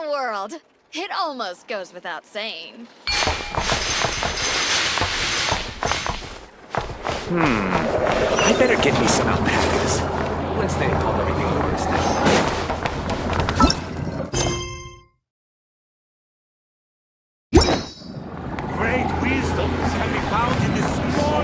the world. It almost goes without saying. I better get me some alpacas. Once they've called everything over this thing. Great wisdoms can be found in this small...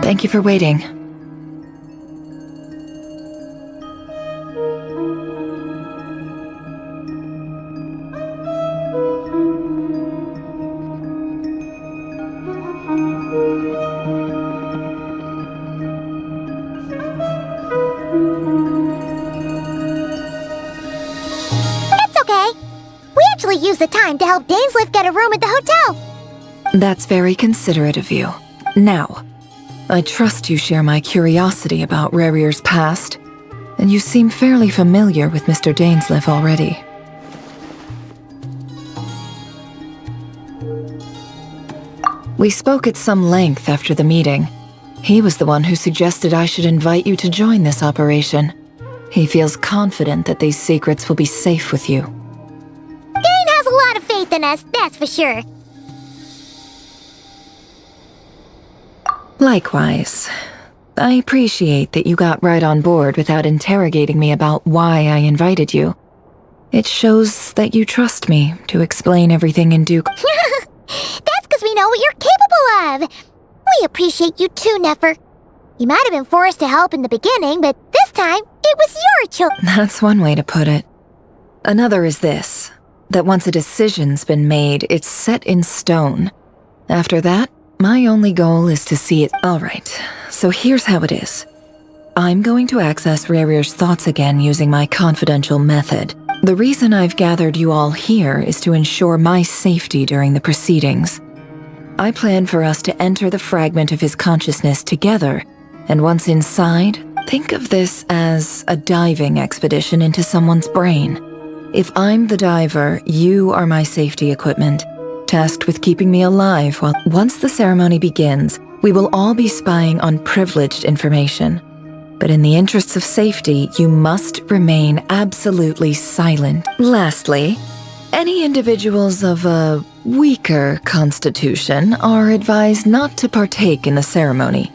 Thank you for waiting. That's okay. We actually used the time to help Dainsleif get a room at the hotel. That's very considerate of you. Now, I trust you share my curiosity about Rarier's past, and you seem fairly familiar with Mr. Dainsleif already. We spoke at some length after the meeting. He was the one who suggested I should invite you to join this operation. He feels confident that these secrets will be safe with you. Dane has a lot of faith in us, that's for sure. Likewise. I appreciate that you got right on board without interrogating me about why I invited you. It shows that you trust me to explain everything in due... That's because we know what you're capable of. We appreciate you too, Nefer. You might have been forced to help in the beginning, but this time, it was your choice. That's one way to put it. Another is this, that once a decision's been made, it's set in stone. After that, my only goal is to see it... Alright, so here's how it is. I'm going to access Rarier's thoughts again using my confidential method. The reason I've gathered you all here is to ensure my safety during the proceedings. I plan for us to enter the fragment of his consciousness together, and once inside, think of this as a diving expedition into someone's brain. If I'm the diver, you are my safety equipment, tasked with keeping me alive while... Once the ceremony begins, we will all be spying on privileged information. But in the interests of safety, you must remain absolutely silent. Lastly, any individuals of a weaker constitution are advised not to partake in the ceremony.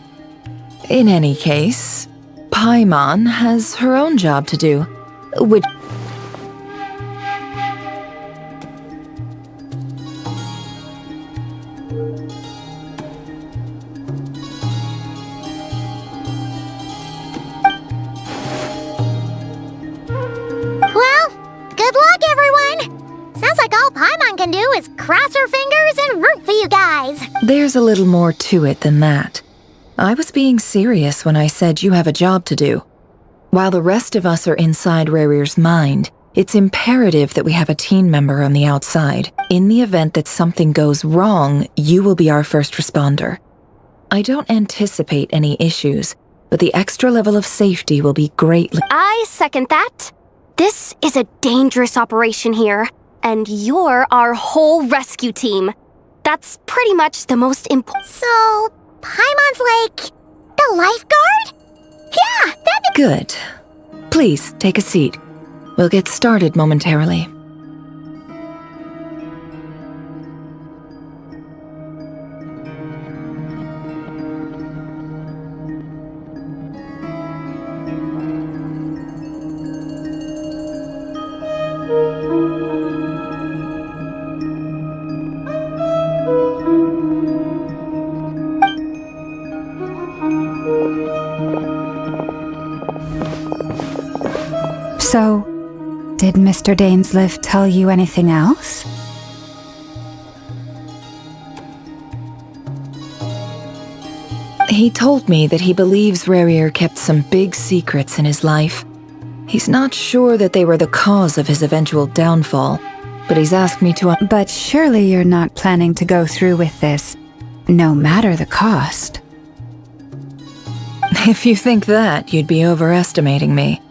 In any case, Paimon has her own job to do, which... Well, good luck, everyone. Sounds like all Paimon can do is cross her fingers and root for you guys. There's a little more to it than that. I was being serious when I said you have a job to do. While the rest of us are inside Rarier's mind, it's imperative that we have a team member on the outside. In the event that something goes wrong, you will be our first responder. I don't anticipate any issues, but the extra level of safety will be greatly... I second that. This is a dangerous operation here, and you're our whole rescue team. That's pretty much the most important... So, Paimon's like... the lifeguard? Yeah, that'd be... Good. Please, take a seat. We'll get started momentarily. So, did Mr. Dainsliff tell you anything else? He told me that he believes Rarier kept some big secrets in his life. He's not sure that they were the cause of his eventual downfall, but he's asked me to... But surely you're not planning to go through with this, no matter the cost. If you think that, you'd be overestimating me.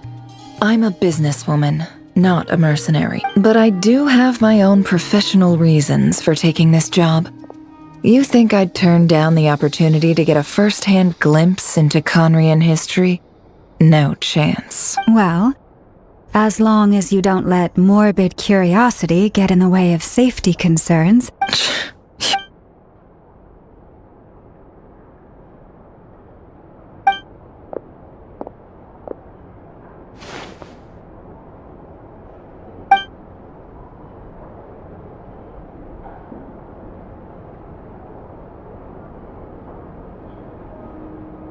I'm a businesswoman, not a mercenary. But I do have my own professional reasons for taking this job. You think I'd turn down the opportunity to get a first-hand glimpse into Conrian history? No chance. Well, as long as you don't let morbid curiosity get in the way of safety concerns.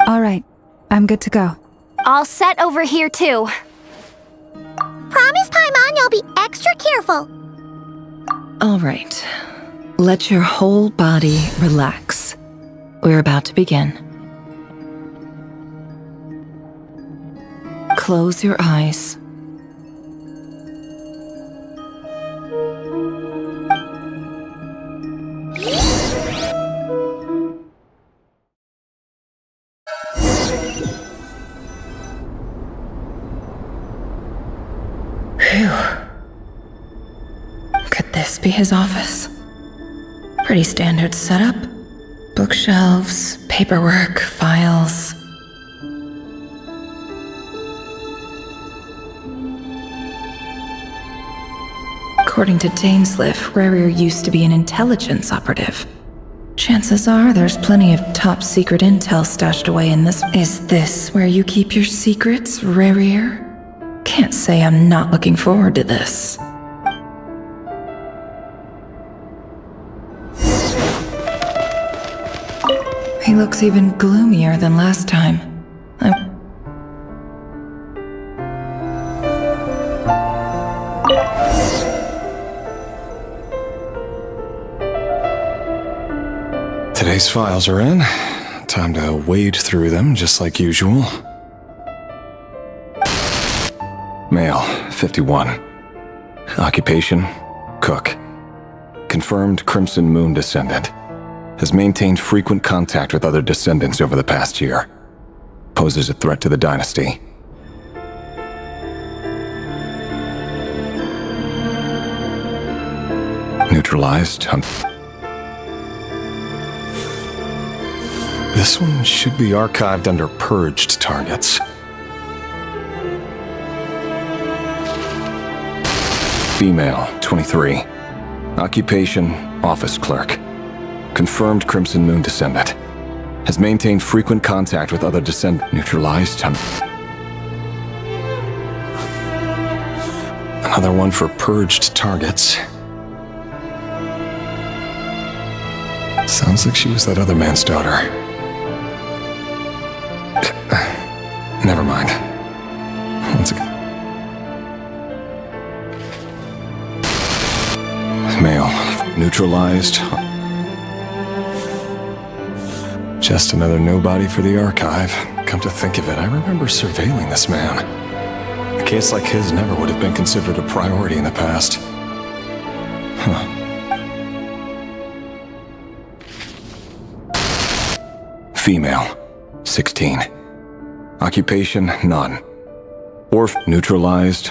All right, I'm good to go. All set over here, too. Promise, Paimon, you'll be extra careful. All right. Let your whole body relax. We're about to begin. Close your eyes. Phew. Could this be his office? Pretty standard setup. Bookshelves, paperwork, files. According to Dainsliff, Rarier used to be an intelligence operative. Chances are there's plenty of top-secret intel stashed away in this. Is this where you keep your secrets, Rarier? Can't say I'm not looking forward to this. He looks even gloomier than last time. Today's files are in. Time to wade through them just like usual. Male, 51. Occupation, cook. Confirmed Crimson Moon descendant. Has maintained frequent contact with other descendants over the past year. Poses a threat to the dynasty. Neutralized. This one should be archived under purged targets. Female, 23. Occupation, office clerk. Confirmed Crimson Moon descendant. Has maintained frequent contact with other descendants. Neutralized. Another one for purged targets. Sounds like she was that other man's daughter. Never mind. Once again. Male. Neutralized. Just another nobody for the archive. Come to think of it, I remember surveilling this man. A case like his never would have been considered a priority in the past. Huh. Female. 16. Occupation, none. Neutralized.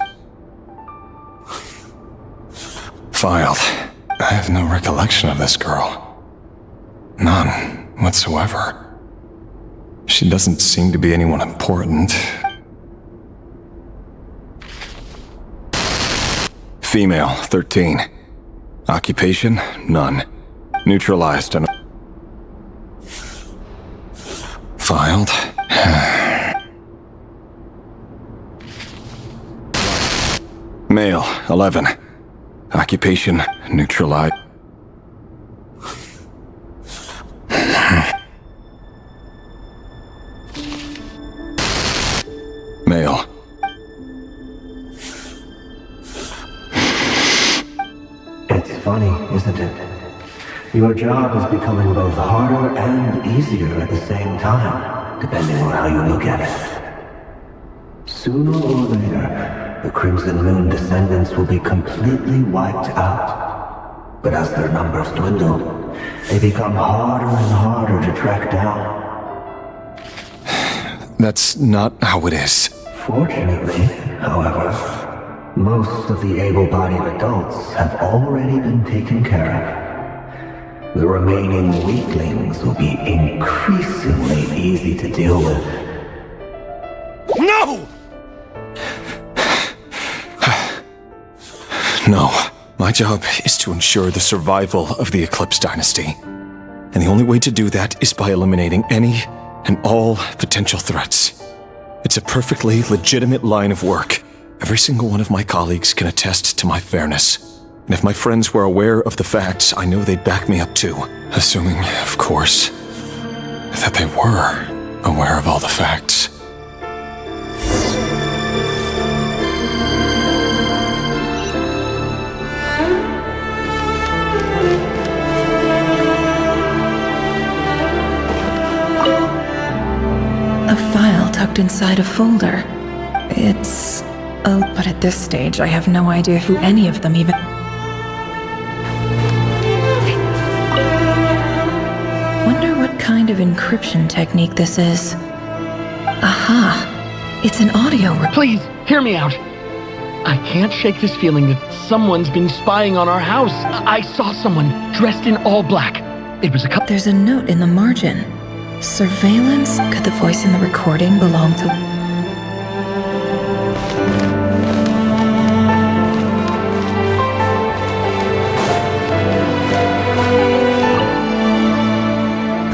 Filed. I have no recollection of this girl. None whatsoever. She doesn't seem to be anyone important. Female, 13. Occupation, none. Neutralized and... Filed. Male, 11. Occupation, neutralized. Male. funny, isn't it? Your job is becoming both harder and easier at the same time, depending on how you look at it. Sooner or later, the Crimson Moon descendants will be completely wiped out. But as their numbers dwindle, they become harder and harder to track down. That's not how it is. Fortunately, however, most of the able-bodied adults have already been taken care of. The remaining weaklings will be increasingly easy to deal with. No! No. My job is to ensure the survival of the Eclipse Dynasty. And the only way to do that is by eliminating any and all potential threats. It's a perfectly legitimate line of work. Every single one of my colleagues can attest to my fairness. And if my friends were aware of the facts, I know they'd back me up too. Assuming, of course, that they were aware of all the facts. A file tucked inside a folder. It's... Oh, but at this stage, I have no idea who any of them even... Wonder what kind of encryption technique this is. Aha! It's an audio... Please, hear me out. I can't shake this feeling that someone's been spying on our house. I saw someone dressed in all black. It was a couple... There's a note in the margin. Surveillance? Could the voice in the recording belong to...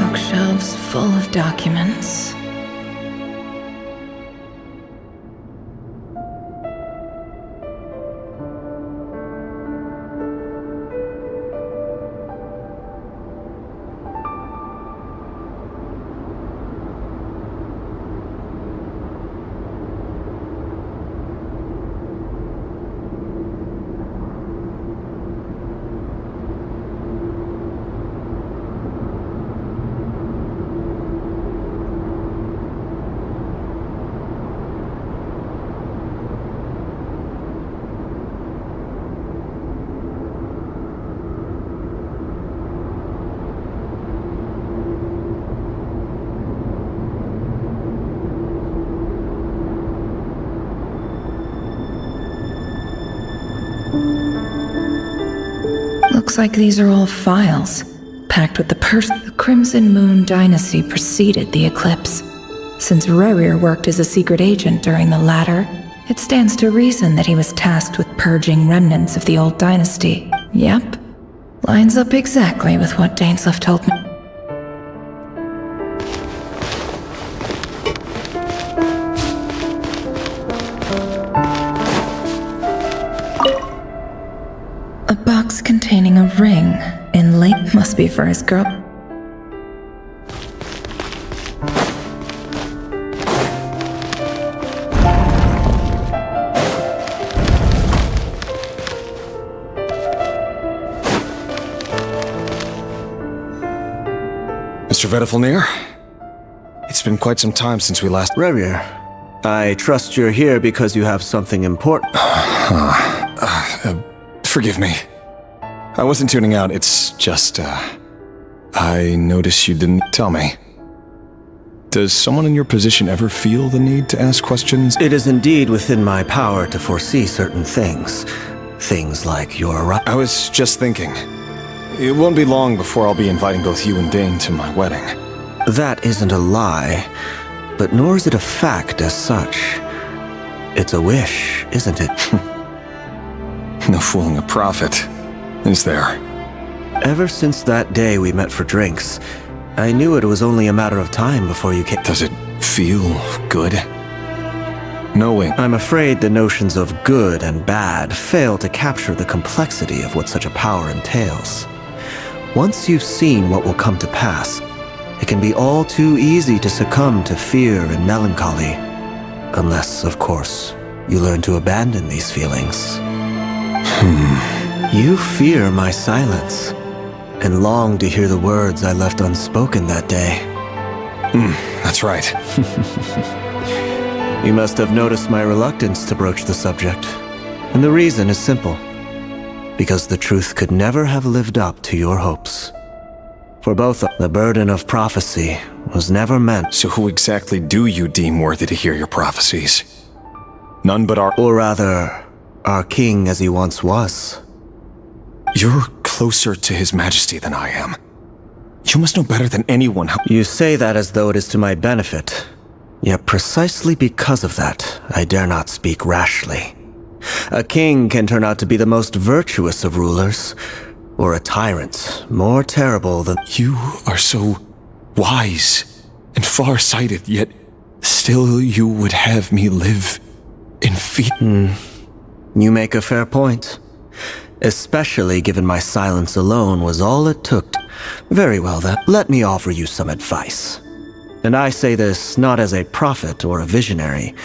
Bookshelves full of documents. Looks like these are all files, packed with the Crimson Moon Dynasty preceded the eclipse. Since Rerir worked as a secret agent during the latter, it stands to reason that he was tasked with purging remnants of the old dynasty. Yep, lines up exactly with what Dainsleif told me. A box containing a ring inlaid must be for his girl. Mr. Vedifalnir? It's been quite some time since we last... Rerir, I trust you're here because you have something important. Forgive me. I wasn't tuning out, it's just, I noticed you didn't tell me. Does someone in your position ever feel the need to ask questions? It is indeed within my power to foresee certain things. Things like your arrival. I was just thinking. It won't be long before I'll be inviting both you and Dane to my wedding. That isn't a lie, but nor is it a fact as such. It's a wish, isn't it? No fooling a prophet, is there? Ever since that day we met for drinks, I knew it was only a matter of time before you came. Does it feel good? Knowing... I'm afraid the notions of good and bad fail to capture the complexity of what such a power entails. Once you've seen what will come to pass, it can be all too easy to succumb to fear and melancholy. Unless, of course, you learn to abandon these feelings. You fear my silence, and long to hear the words I left unspoken that day. That's right. You must have noticed my reluctance to broach the subject. And the reason is simple. Because the truth could never have lived up to your hopes. For both, the burden of prophecy was never meant. So who exactly do you deem worthy to hear your prophecies? None but our... Or rather, our king as he once was. You're closer to His Majesty than I am. You must know better than anyone how... You say that as though it is to my benefit. Yet precisely because of that, I dare not speak rashly. A king can turn out to be the most virtuous of rulers, or a tyrant more terrible than... You are so wise and far-sighted, yet still you would have me live in fear. You make a fair point. Especially given my silence alone was all it took. Very well then, let me offer you some advice. And I say this not as a prophet or a visionary,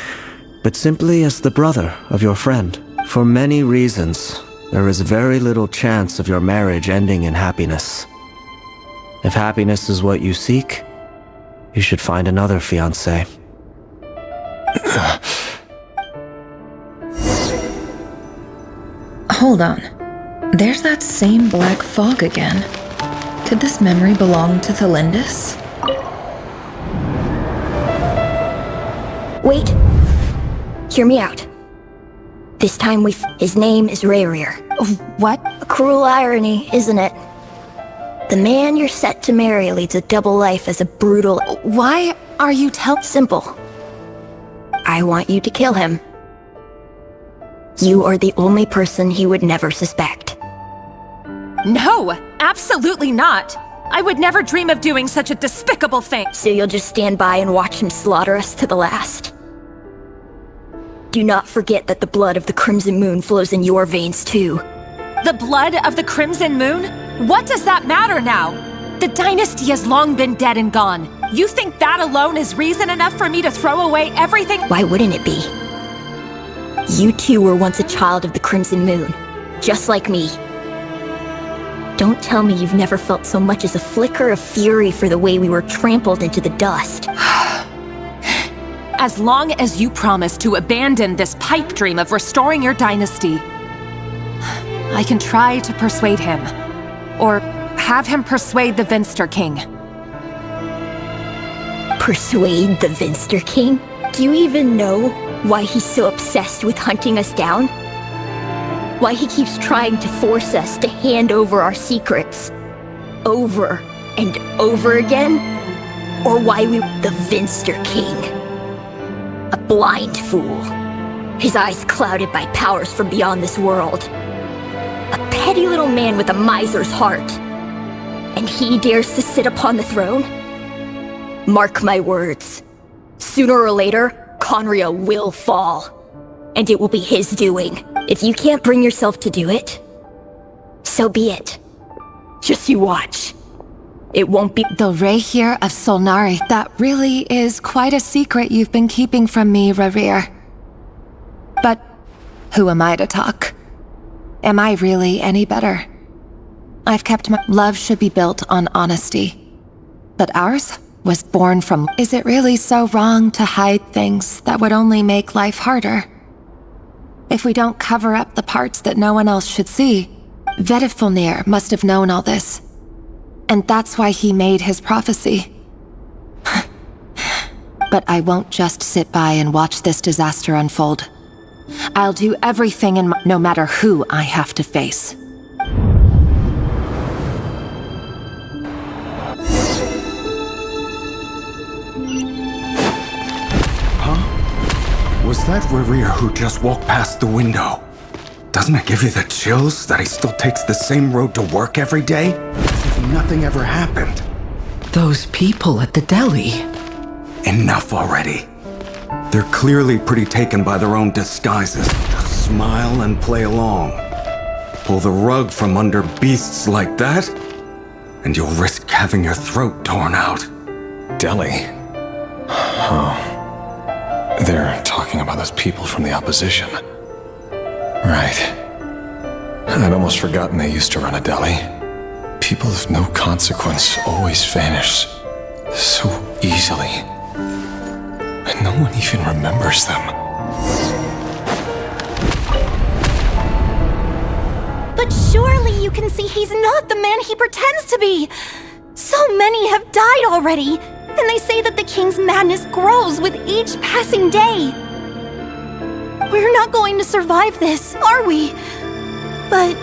but simply as the brother of your friend. For many reasons, there is very little chance of your marriage ending in happiness. If happiness is what you seek, you should find another fiancé. Hold on. There's that same black fog again. Could this memory belong to Thelindis? Wait. Hear me out. This time his name is Rayrir. What? A cruel irony, isn't it? The man you're set to marry leads a double life as a brutal... Why are you Simple. I want you to kill him. You are the only person he would never suspect. No, absolutely not. I would never dream of doing such a despicable thing. So you'll just stand by and watch him slaughter us to the last? Do not forget that the blood of the Crimson Moon flows in your veins too. The blood of the Crimson Moon? What does that matter now? The dynasty has long been dead and gone. You think that alone is reason enough for me to throw away everything? Why wouldn't it be? You too were once a child of the Crimson Moon, just like me. Don't tell me you've never felt so much as a flicker of fury for the way we were trampled into the dust. As long as you promise to abandon this pipe dream of restoring your dynasty, I can try to persuade him. Or have him persuade the Vinster King. Persuade the Vinster King? Do you even know why he's so obsessed with hunting us down? Why he keeps trying to force us to hand over our secrets over and over again? Or why the Vinster King? A blind fool. His eyes clouded by powers from beyond this world. A petty little man with a miser's heart. And he dares to sit upon the throne? Mark my words. Sooner or later, Conria will fall. And it will be his doing. If you can't bring yourself to do it, so be it. Just you watch. It won't be— The Rayrir of Solnari. That really is quite a secret you've been keeping from me, Rayrir. But who am I to talk? Am I really any better? I've kept my— Love should be built on honesty. But ours was born from— Is it really so wrong to hide things that would only make life harder? If we don't cover up the parts that no one else should see, Vedifulnir must have known all this. And that's why he made his prophecy. But I won't just sit by and watch this disaster unfold. I'll do everything no matter who I have to face. Was that Rayrir who just walked past the window? Doesn't it give you the chills that he still takes the same road to work every day? As if nothing ever happened. Those people at the deli. Enough already. They're clearly pretty taken by their own disguises. Just smile and play along. Pull the rug from under beasts like that, and you'll risk having your throat torn out. Deli? Oh. They're talking about those people from the opposition. Right. I'd almost forgotten they used to run a deli. People of no consequence always vanish so easily. And no one even remembers them. But surely you can see he's not the man he pretends to be! So many have died already, and they say that the king's madness grows with each passing day. We're not going to survive this, are we? But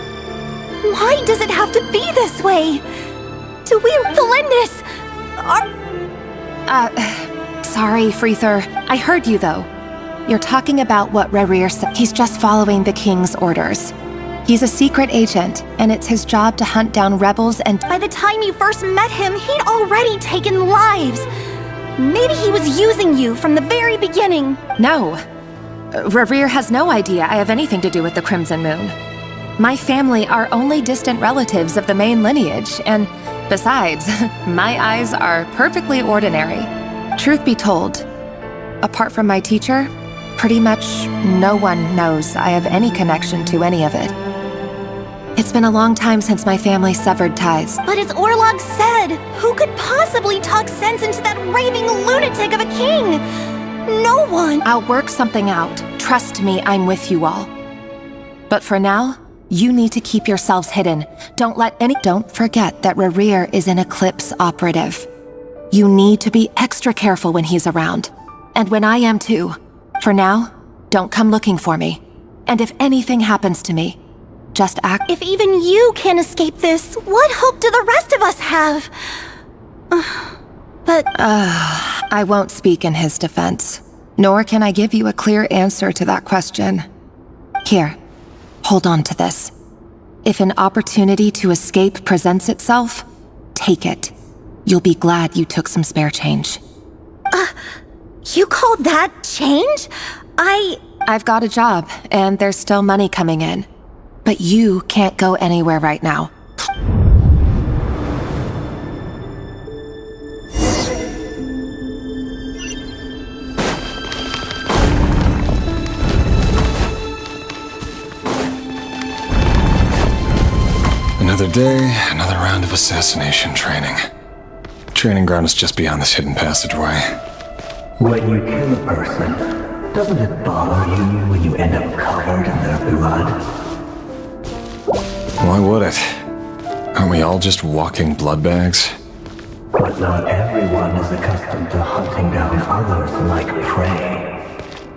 why does it have to be this way? Do we Valendis? Sorry, Freether. I heard you, though. You're talking about what Rerir said. He's just following the king's orders. He's a secret agent, and it's his job to hunt down rebels and— By the time you first met him, he'd already taken lives. Maybe he was using you from the very beginning. No. Rerir has no idea I have anything to do with the Crimson Moon. My family are only distant relatives of the main lineage, and besides, my eyes are perfectly ordinary. Truth be told, apart from my teacher, pretty much no one knows I have any connection to any of it. It's been a long time since my family severed ties. But as Orlog said, who could possibly talk sense into that raving lunatic of a king? No one! I'll work something out. Trust me, I'm with you all. But for now, you need to keep yourselves hidden. Don't forget that Rerir is an Eclipse operative. You need to be extra careful when he's around. And when I am too. For now, don't come looking for me. And if anything happens to me, just act— If even you can't escape this, what hope do the rest of us have? I won't speak in his defense. Nor can I give you a clear answer to that question. Here, hold on to this. If an opportunity to escape presents itself, take it. You'll be glad you took some spare change. You call that change? I've got a job, and there's still money coming in. But you can't go anywhere right now. Another day, another round of assassination training. The training ground is just beyond this hidden passageway. When you kill a person, doesn't it bother you when you end up covered in their blood? Why would it? Aren't we all just walking blood bags? But not everyone is accustomed to hunting down others like prey.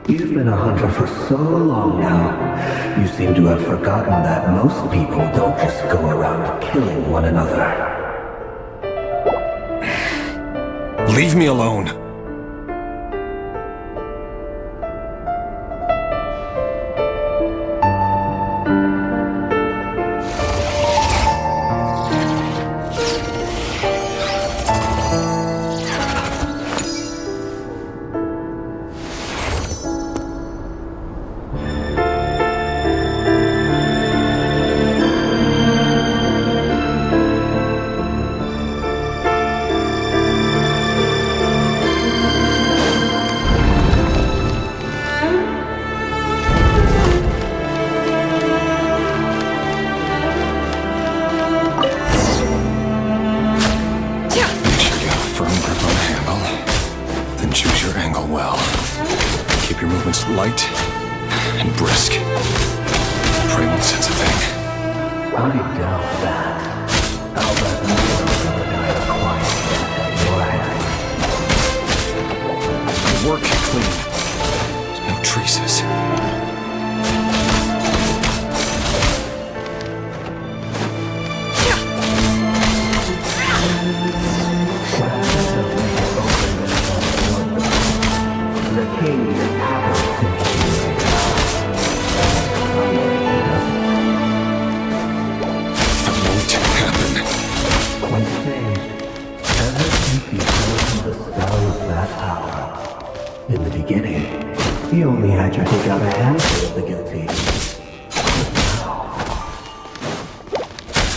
You've been a hunter for so long now, you seem to have forgotten that most people don't just go around killing one another. Leave me alone! Light and brisk. Pray won't sense a thing. I doubt that. I'll bet more never die of quiet death at your hands. Work clean. No traces. The king is happy. In the beginning, he only had you take out a handful of the guilty.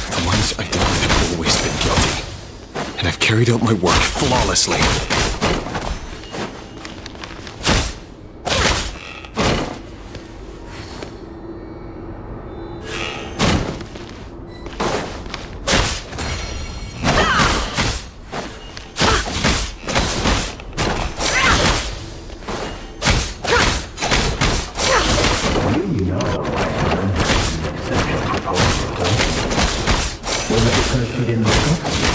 The ones I dealt with have always been guilty. And I've carried out my work flawlessly. because she didn't trust you.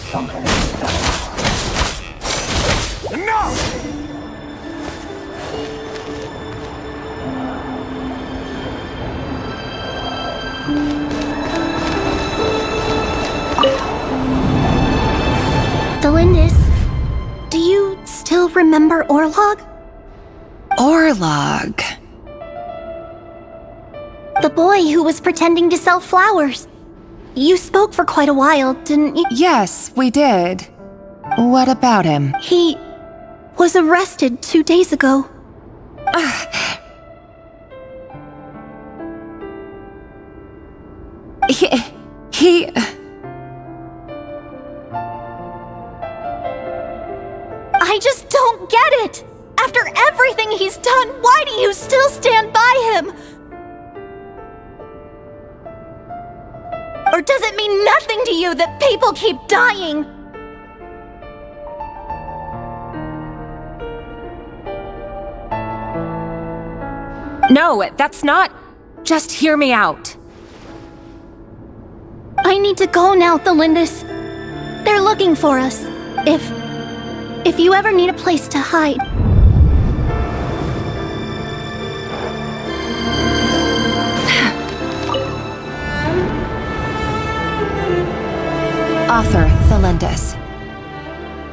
Something else. No! Delindis, do you still remember Orlog? Orlog. The boy who was pretending to sell flowers. You spoke for quite a while, didn't you? Yes, we did. What about him? He was arrested 2 days ago. He... I just don't get it! After everything he's done, why do you still stand by him? Or does it mean nothing to you that people keep dying? No, that's not... Just hear me out. I need to go now, Delindis. They're looking for us. If you ever need a place to hide. Author, Delindis.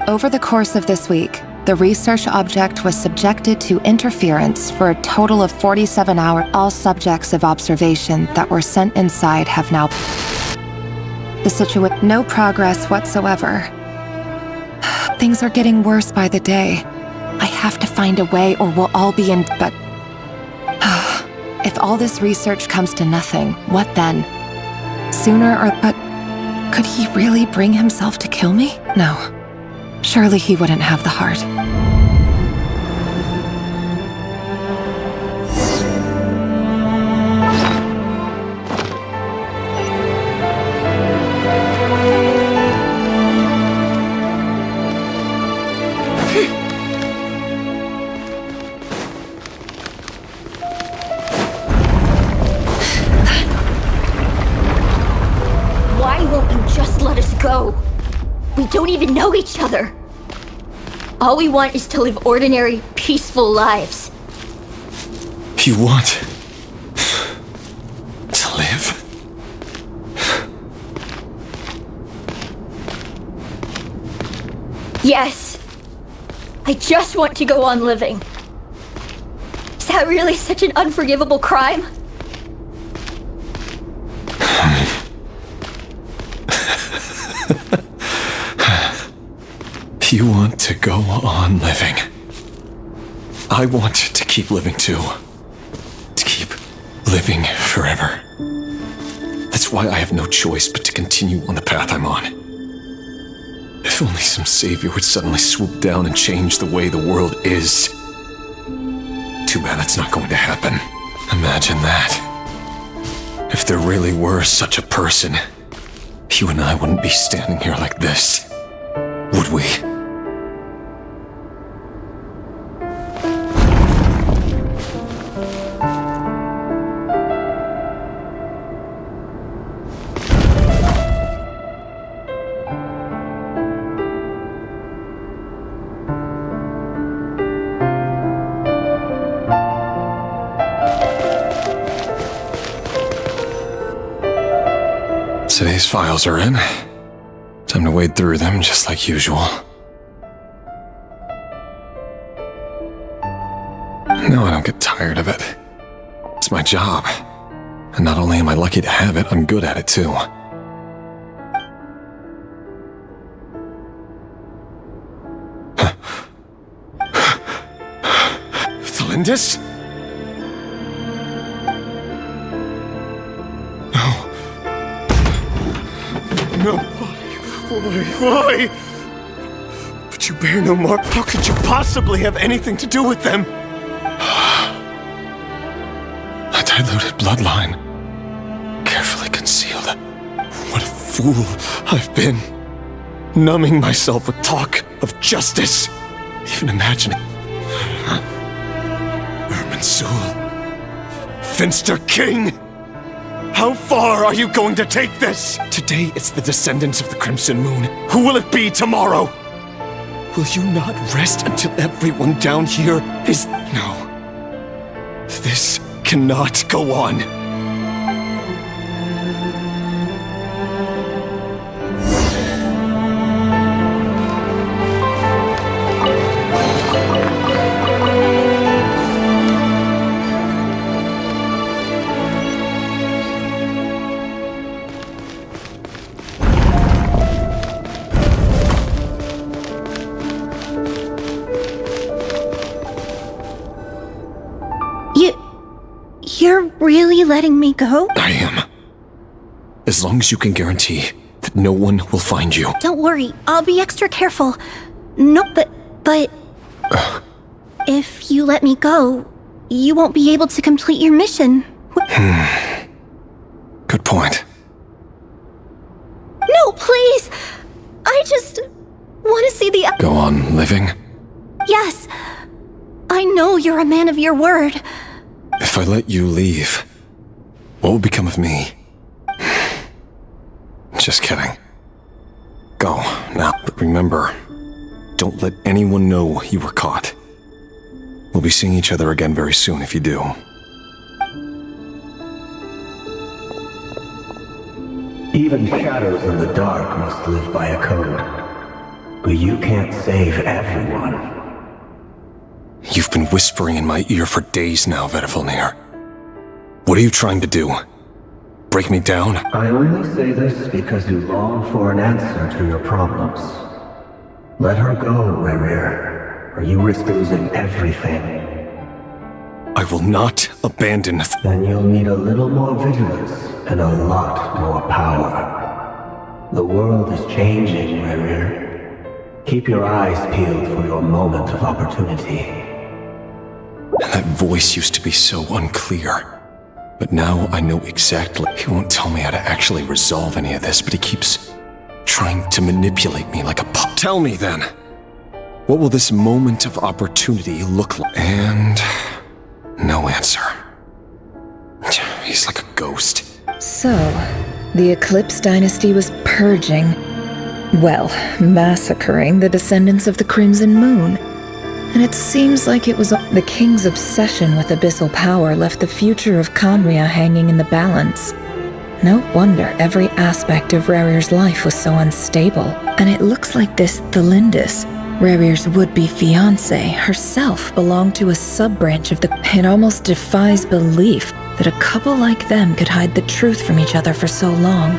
Over the course of this week, the research object was subjected to interference for a total of 47 hours. All subjects of observation that were sent inside have now... The situation... No progress whatsoever. Things are getting worse by the day. I have to find a way or we'll all be in... But... If all this research comes to nothing, what then? Sooner or... But... Could he really bring himself to kill me? No. Surely he wouldn't have the heart. Why won't you just let us go? We don't even know each other. All we want is to live ordinary, peaceful lives. You want to live? Yes. I just want to go on living. Is that really such an unforgivable crime? You want to go on living. I want to keep living too. To keep living forever. That's why I have no choice but to continue on the path I'm on. If only some savior would suddenly swoop down and change the way the world is. Too bad that's not going to happen. Imagine that. If there really were such a person, you and I wouldn't be standing here like this, would we? Today's files are in. Time to wade through them just like usual. No, I don't get tired of it. It's my job. And not only am I lucky to have it, I'm good at it too. Delindis? No, why? But you bear no mark. How could you possibly have anything to do with them? A diluted bloodline. Carefully concealed. What a fool I've been. Numbing myself with talk of justice. Even imagining. Erminsul. Finster King. How far are you going to take this? Today it's the descendants of the Crimson Moon. Who will it be tomorrow? Will you not rest until everyone down here is... No. This cannot go on. You're really letting me go? I am. As long as you can guarantee that no one will find you. Don't worry, I'll be extra careful. No, but... If you let me go, you won't be able to complete your mission. Good point. No, please! I just want to see the... Go on living? Yes. I know you're a man of your word. If I let you leave, what will become of me? Just kidding. Go, now. But remember, don't let anyone know you were caught. We'll be seeing each other again very soon if you do. Even shadows in the dark must live by a code. But you can't save everyone. You've been whispering in my ear for days now, Vedifilnir. What are you trying to do? Break me down? I only say this because you long for an answer to your problems. Let her go, Rerir, or you risk losing everything. I will not abandon... Then you'll need a little more vigilance and a lot more power. The world is changing, Rerir. Keep your eyes peeled for your moment of opportunity. That voice used to be so unclear. But now I know exactly. He won't tell me how to actually resolve any of this, but he keeps trying to manipulate me like a pup. Tell me then, what will this moment of opportunity look like? And no answer. He's like a ghost. So, the Eclipse Dynasty was purging, well, massacring the descendants of the Crimson Moon. And it seems like it was the king's obsession with abyssal power left the future of Khaenri'ah hanging in the balance. No wonder every aspect of Rerir's life was so unstable. And it looks like this Thelindis, Rerir's would-be fiancé, herself belonged to a sub-branch of the... It almost defies belief that a couple like them could hide the truth from each other for so long.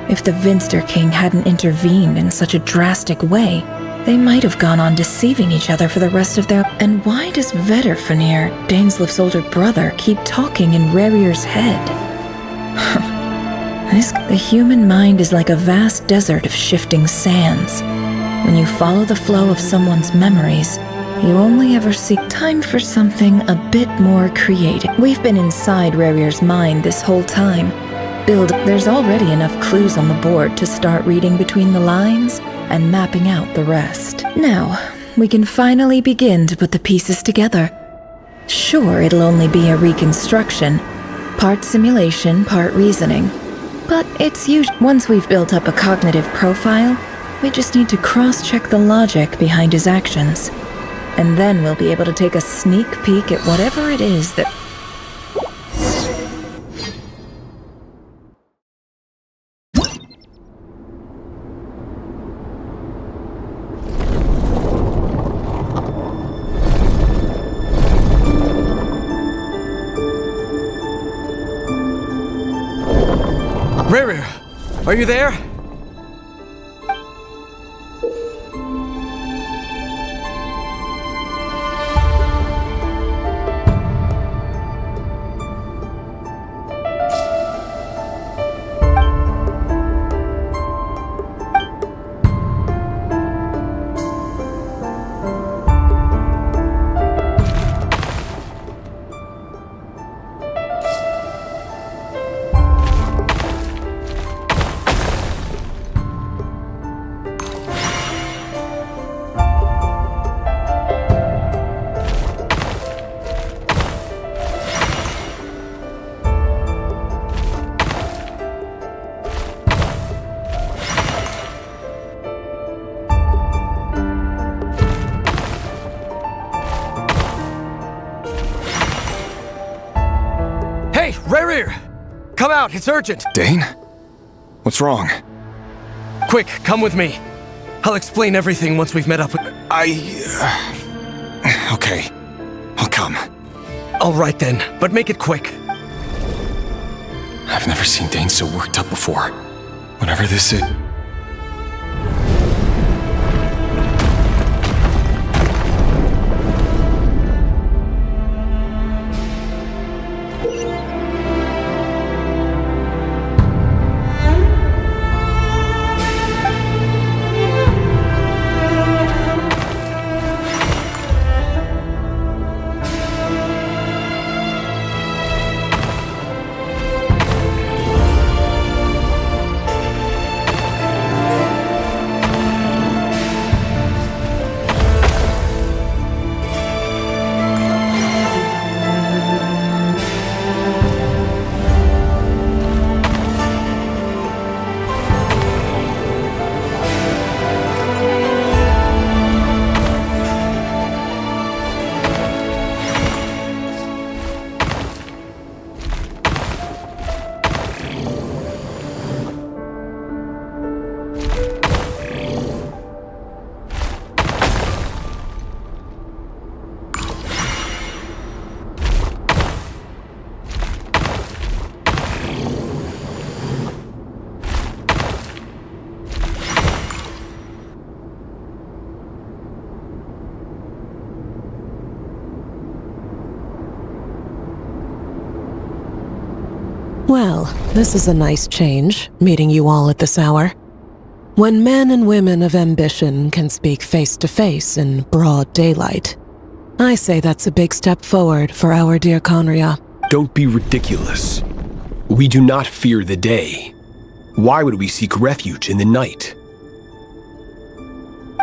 If the Vinster King hadn't intervened in such a drastic way, they might have gone on deceiving each other for the rest of their... And why does Vedifilnir, Daneslif's older brother, keep talking in Rerir's head? The human mind is like a vast desert of shifting sands. When you follow the flow of someone's memories, you only ever see time for something a bit more creative. We've been inside Rerir's mind this whole time. There's already enough clues on the board to start reading between the lines and mapping out the rest. Now, we can finally begin to put the pieces together. Sure, it'll only be a reconstruction, part simulation, part reasoning, but it's usually... Once we've built up a cognitive profile, we just need to cross-check the logic behind his actions. And then we'll be able to take a sneak peek at whatever it is that... Rerir, are you there? out! It's urgent! Dane? What's wrong? Quick, come with me. I'll explain everything once we've met up with... Okay. I'll come. All right then, but make it quick. I've never seen Dane so worked up before. Whatever this is... Well, this is a nice change, meeting you all at this hour. When men and women of ambition can speak face to face in broad daylight, I say that's a big step forward for our dear Conria. Don't be ridiculous. We do not fear the day. Why would we seek refuge in the night?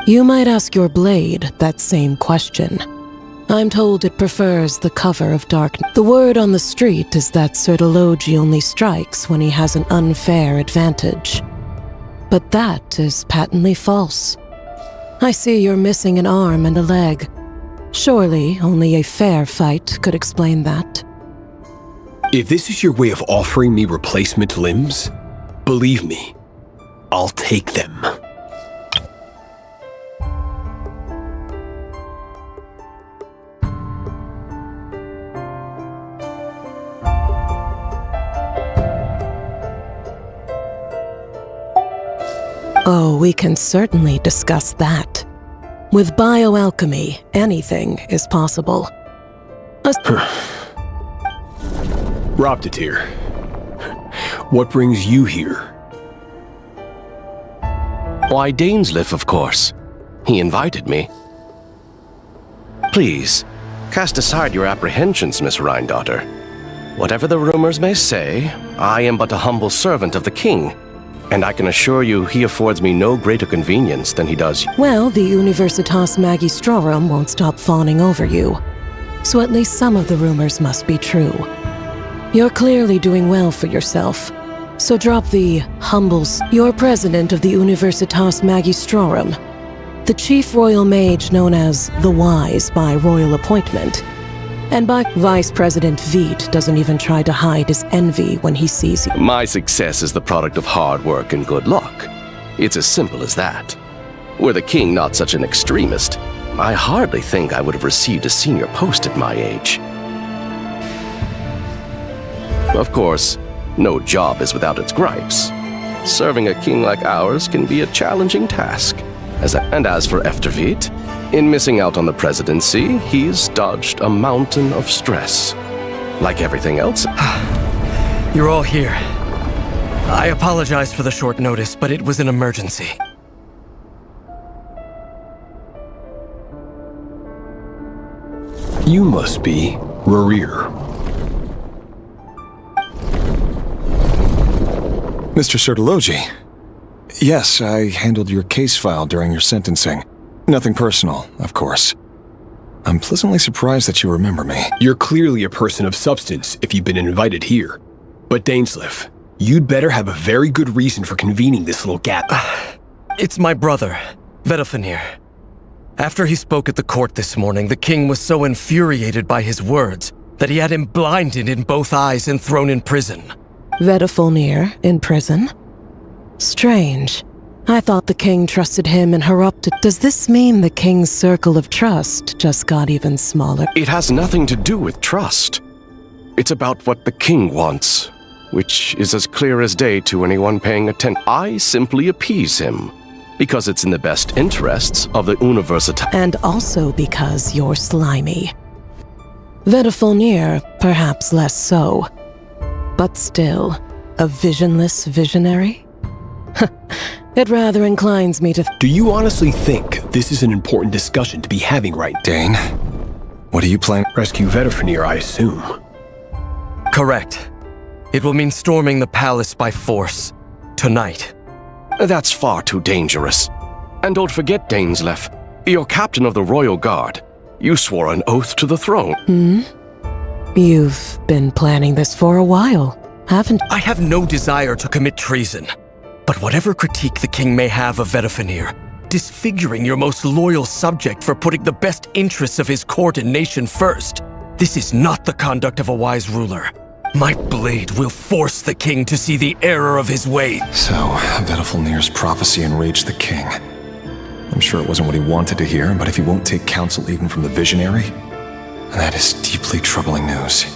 You might ask your blade that same question. I'm told it prefers the cover of darkness. The word on the street is that Sir Elegy only strikes when he has an unfair advantage. But that is patently false. I see you're missing an arm and a leg. Surely only a fair fight could explain that. If this is your way of offering me replacement limbs, believe me, I'll take them. Oh, we can certainly discuss that. With bioalchemy, anything is possible. Roptatir, what brings you here? Why, Dainsleif, of course. He invited me. Please, cast aside your apprehensions, Miss Rhine-daughter. Whatever the rumors may say, I am but a humble servant of the king, and I can assure you he affords me no greater convenience than he does. Well, the Universitas Magistrorum won't stop fawning over you. So at least some of the rumors must be true. You're clearly doing well for yourself. So drop the humbles. You're president of the Universitas Magistrorum, the chief royal mage known as the Wise by royal appointment. And by Vice President Veit doesn't even try to hide his envy when he sees you. My success is the product of hard work and good luck. It's as simple as that. Were the king not such an extremist, I hardly think I would have received a senior post at my age. Of course, no job is without its gripes. Serving a king like ours can be a challenging task. And as for Efterveit, in missing out on the presidency, he's dodged a mountain of stress. Like everything else. You're all here. I apologize for the short notice, but it was an emergency. You must be Rerir. Mr. Sir Elegy. Yes, I handled your case file during your sentencing. Nothing personal, of course. I'm pleasantly surprised that you remember me. You're clearly a person of substance if you've been invited here. But Dainsleif, you'd better have a very good reason for convening this little gap. It's my brother, Vedalfinir. After he spoke at the court this morning, the king was so infuriated by his words that he had him blinded in both eyes and thrown in prison. Vedafulnir in prison? Strange. I thought the king trusted him and her up to... Does this mean the king's circle of trust just got even smaller? It has nothing to do with trust. It's about what the king wants, which is as clear as day to anyone paying attention. I simply appease him, because it's in the best interests of the Universitas. And also because you're slimy. Vedafulnir, perhaps less so. But still, a visionless visionary? It rather inclines me to... Do you honestly think this is an important discussion to be having right now? Dane, what are you planning? Rescue Vedafulnir, I assume. Correct. It will mean storming the palace by force. Tonight. That's far too dangerous. And don't forget, Dainsleif, you're captain of the Royal Guard. You swore an oath to the throne. You've been planning this for a while, haven't you? I have no desire to commit treason. But whatever critique the king may have of Vedafulnir, disfiguring your most loyal subject for putting the best interests of his court and nation first, this is not the conduct of a wise ruler. My blade will force the king to see the error of his ways. So, Vedafulnir's prophecy enraged the king. I'm sure it wasn't what he wanted to hear, but if he won't take counsel even from the visionary, that is deeply troubling news.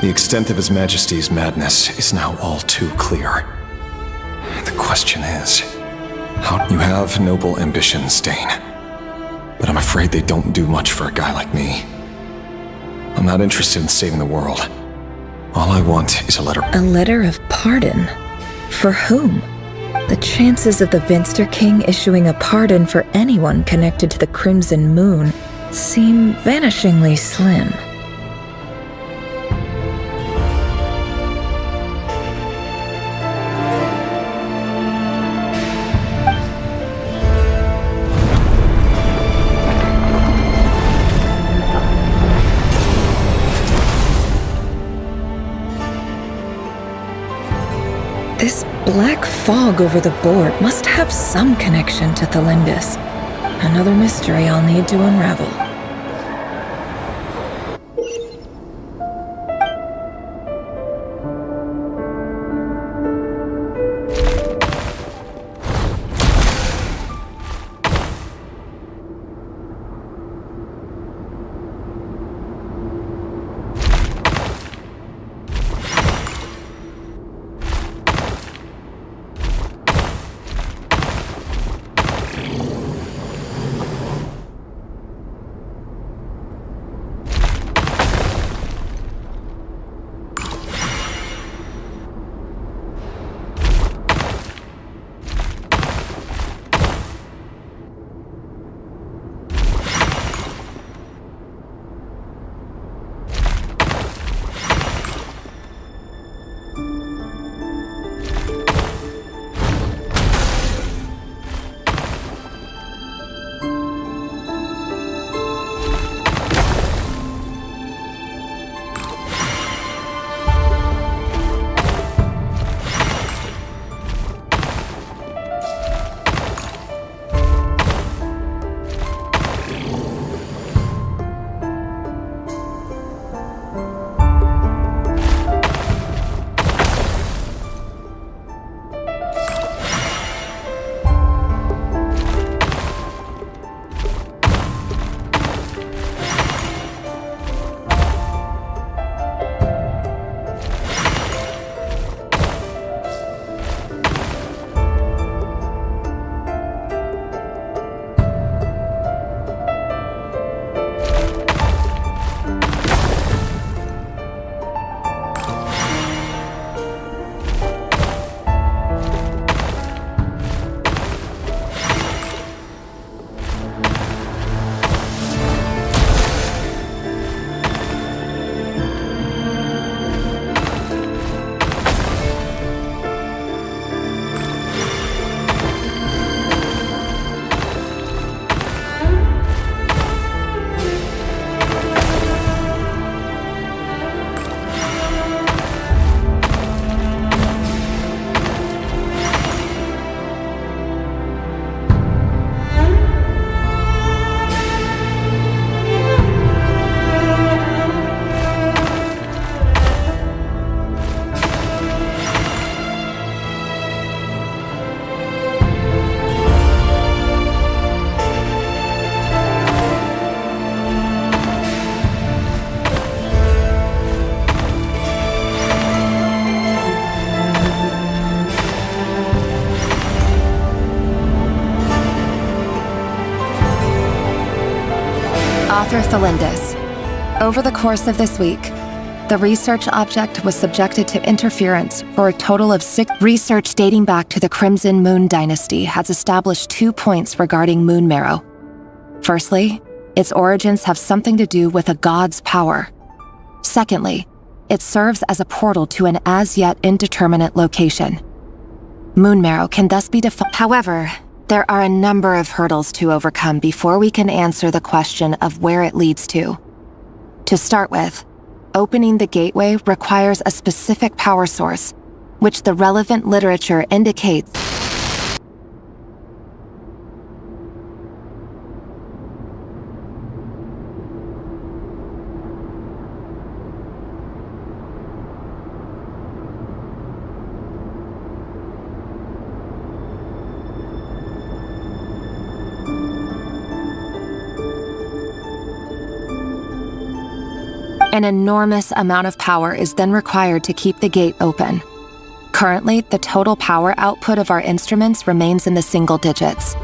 The extent of His Majesty's madness is now all too clear. The question is, how you have noble ambitions, Dane, but I'm afraid they don't do much for a guy like me. I'm not interested in saving the world. All I want is a letter. A letter of pardon? For whom? The chances of the Vinster King issuing a pardon for anyone connected to the Crimson Moon seem vanishingly slim. This black fog over the board must have some connection to Thalindus. Another mystery I'll need to unravel. Author Thelindis. Over the course of this week, the research object was subjected to interference for a total of 6. Research dating back to the Crimson Moon Dynasty has established 2 points regarding moon marrow. Firstly, its origins have something to do with a god's power. Secondly, it serves as a portal to an as-yet indeterminate location. Moon marrow can thus be defined. However, there are a number of hurdles to overcome before we can answer the question of where it leads to. To start with, opening the gateway requires a specific power source, which the relevant literature indicates. An enormous amount of power is then required to keep the gate open. Currently, the total power output of our instruments remains in the single digits.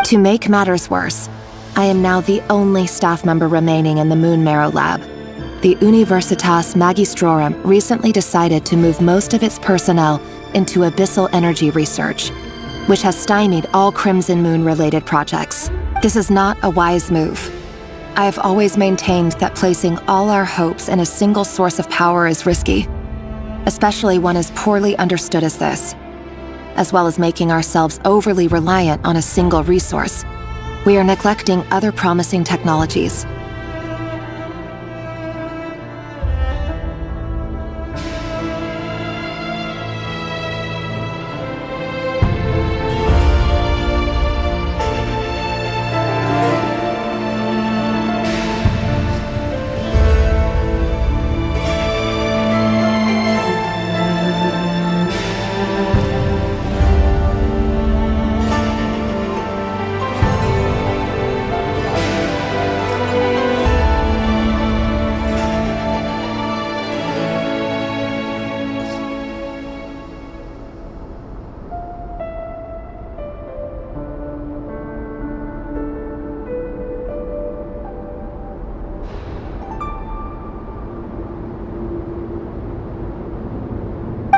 To make matters worse, I am now the only staff member remaining in the Moon Marrow Lab. The Universitas Magistrorum recently decided to move most of its personnel into abyssal energy research, which has stymied all Crimson Moon-related projects. This is not a wise move. I have always maintained that placing all our hopes in a single source of power is risky, especially one as poorly understood as this. As well as making ourselves overly reliant on a single resource, we are neglecting other promising technologies.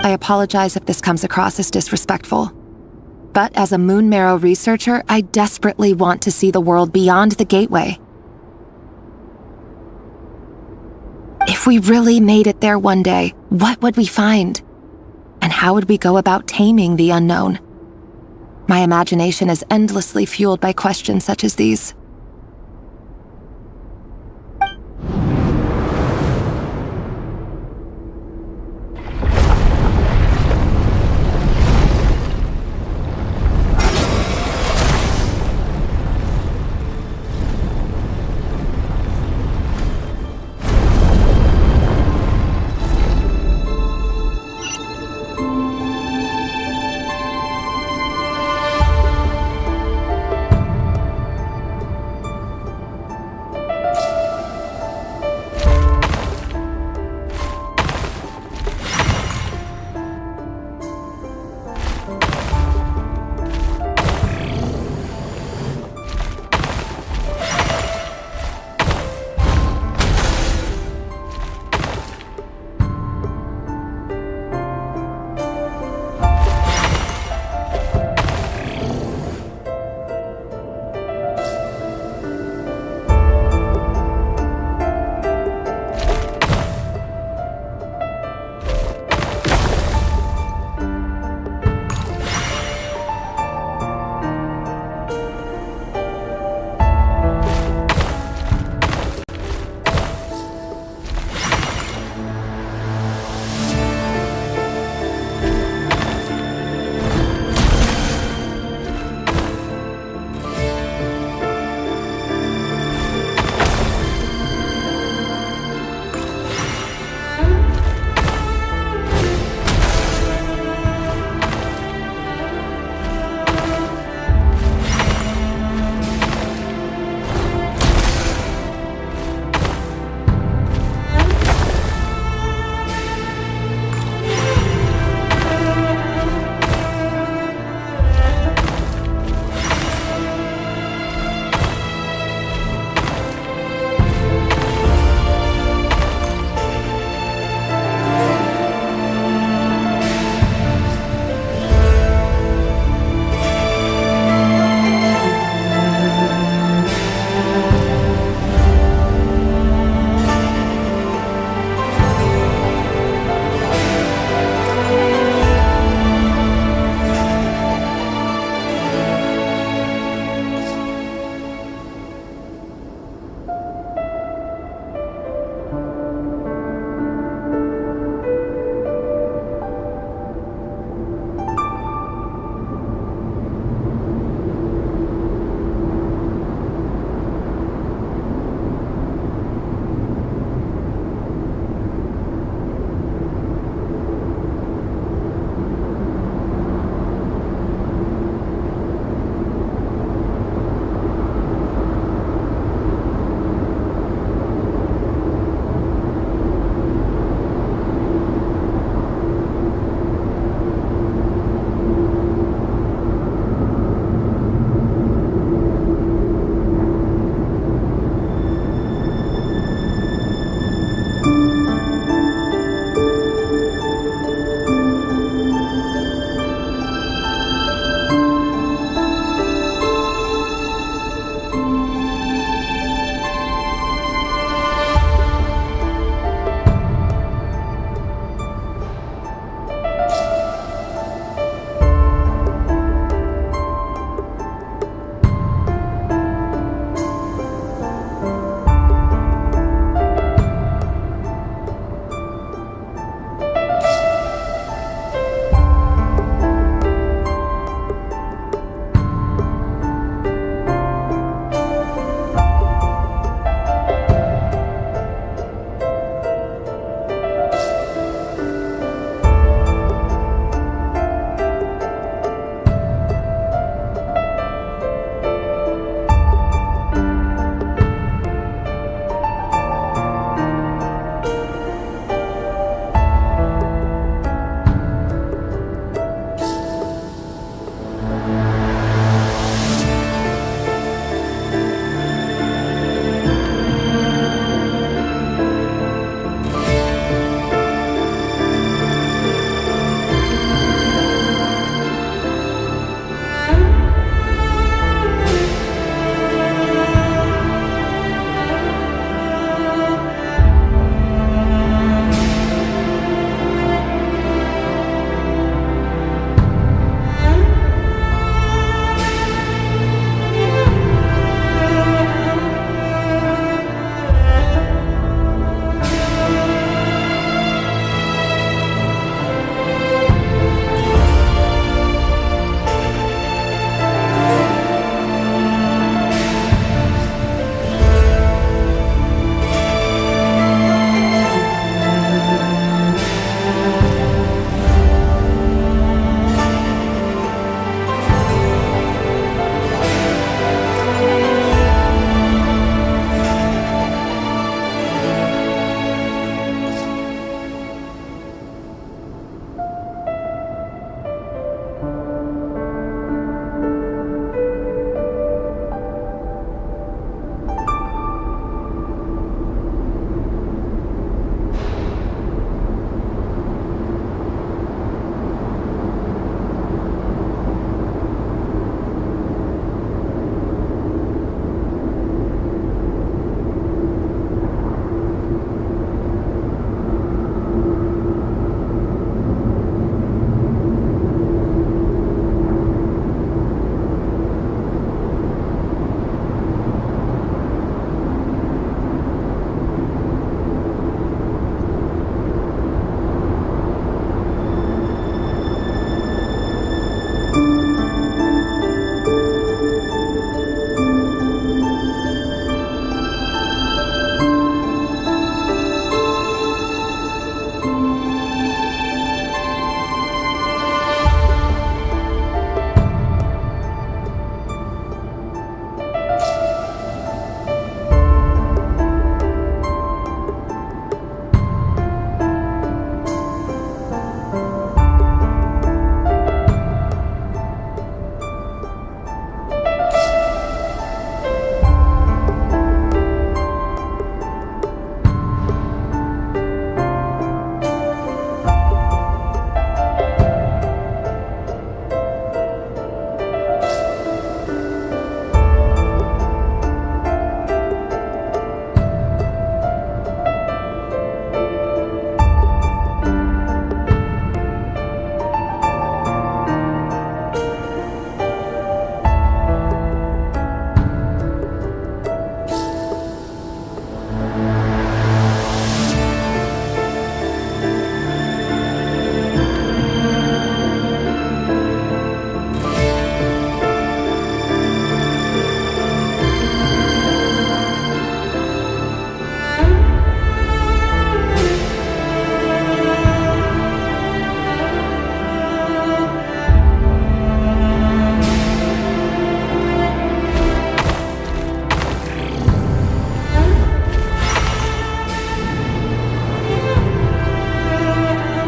I apologize if this comes across as disrespectful. But as a Moon Marrow researcher, I desperately want to see the world beyond the gateway. If we really made it there one day, what would we find? And how would we go about taming the unknown? My imagination is endlessly fueled by questions such as these.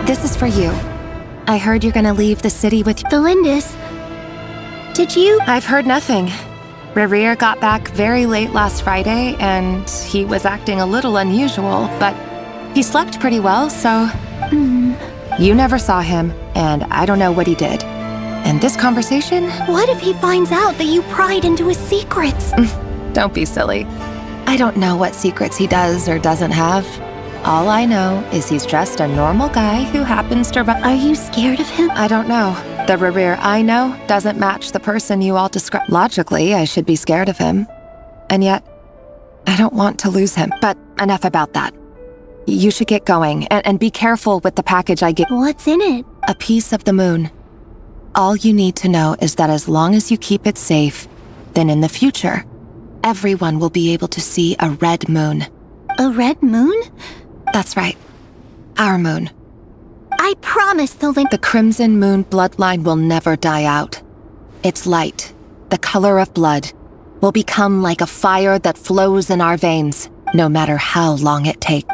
This is for you. I heard you're gonna leave the city with the Lindis. Did you? I've heard nothing. Rerir got back very late last Friday, and he was acting a little unusual, but he slept pretty well, so... You never saw him, and I don't know what he did. And this conversation? What if he finds out that you pried into his secrets? Don't be silly. I don't know what secrets he does or doesn't have. All I know is he's just a normal guy who happens to run... Are you scared of him? I don't know. The Rerir I know doesn't match the person you all describe. Logically, I should be scared of him. And yet, I don't want to lose him. But enough about that. You should get going, and be careful with the package I give. What's in it? A piece of the moon. All you need to know is that as long as you keep it safe, then in the future, everyone will be able to see a red moon. A red moon? That's right. Our moon. I promise the Crimson Moon bloodline will never die out. Its light, the color of blood, will become like a fire that flows in our veins, no matter how long it takes.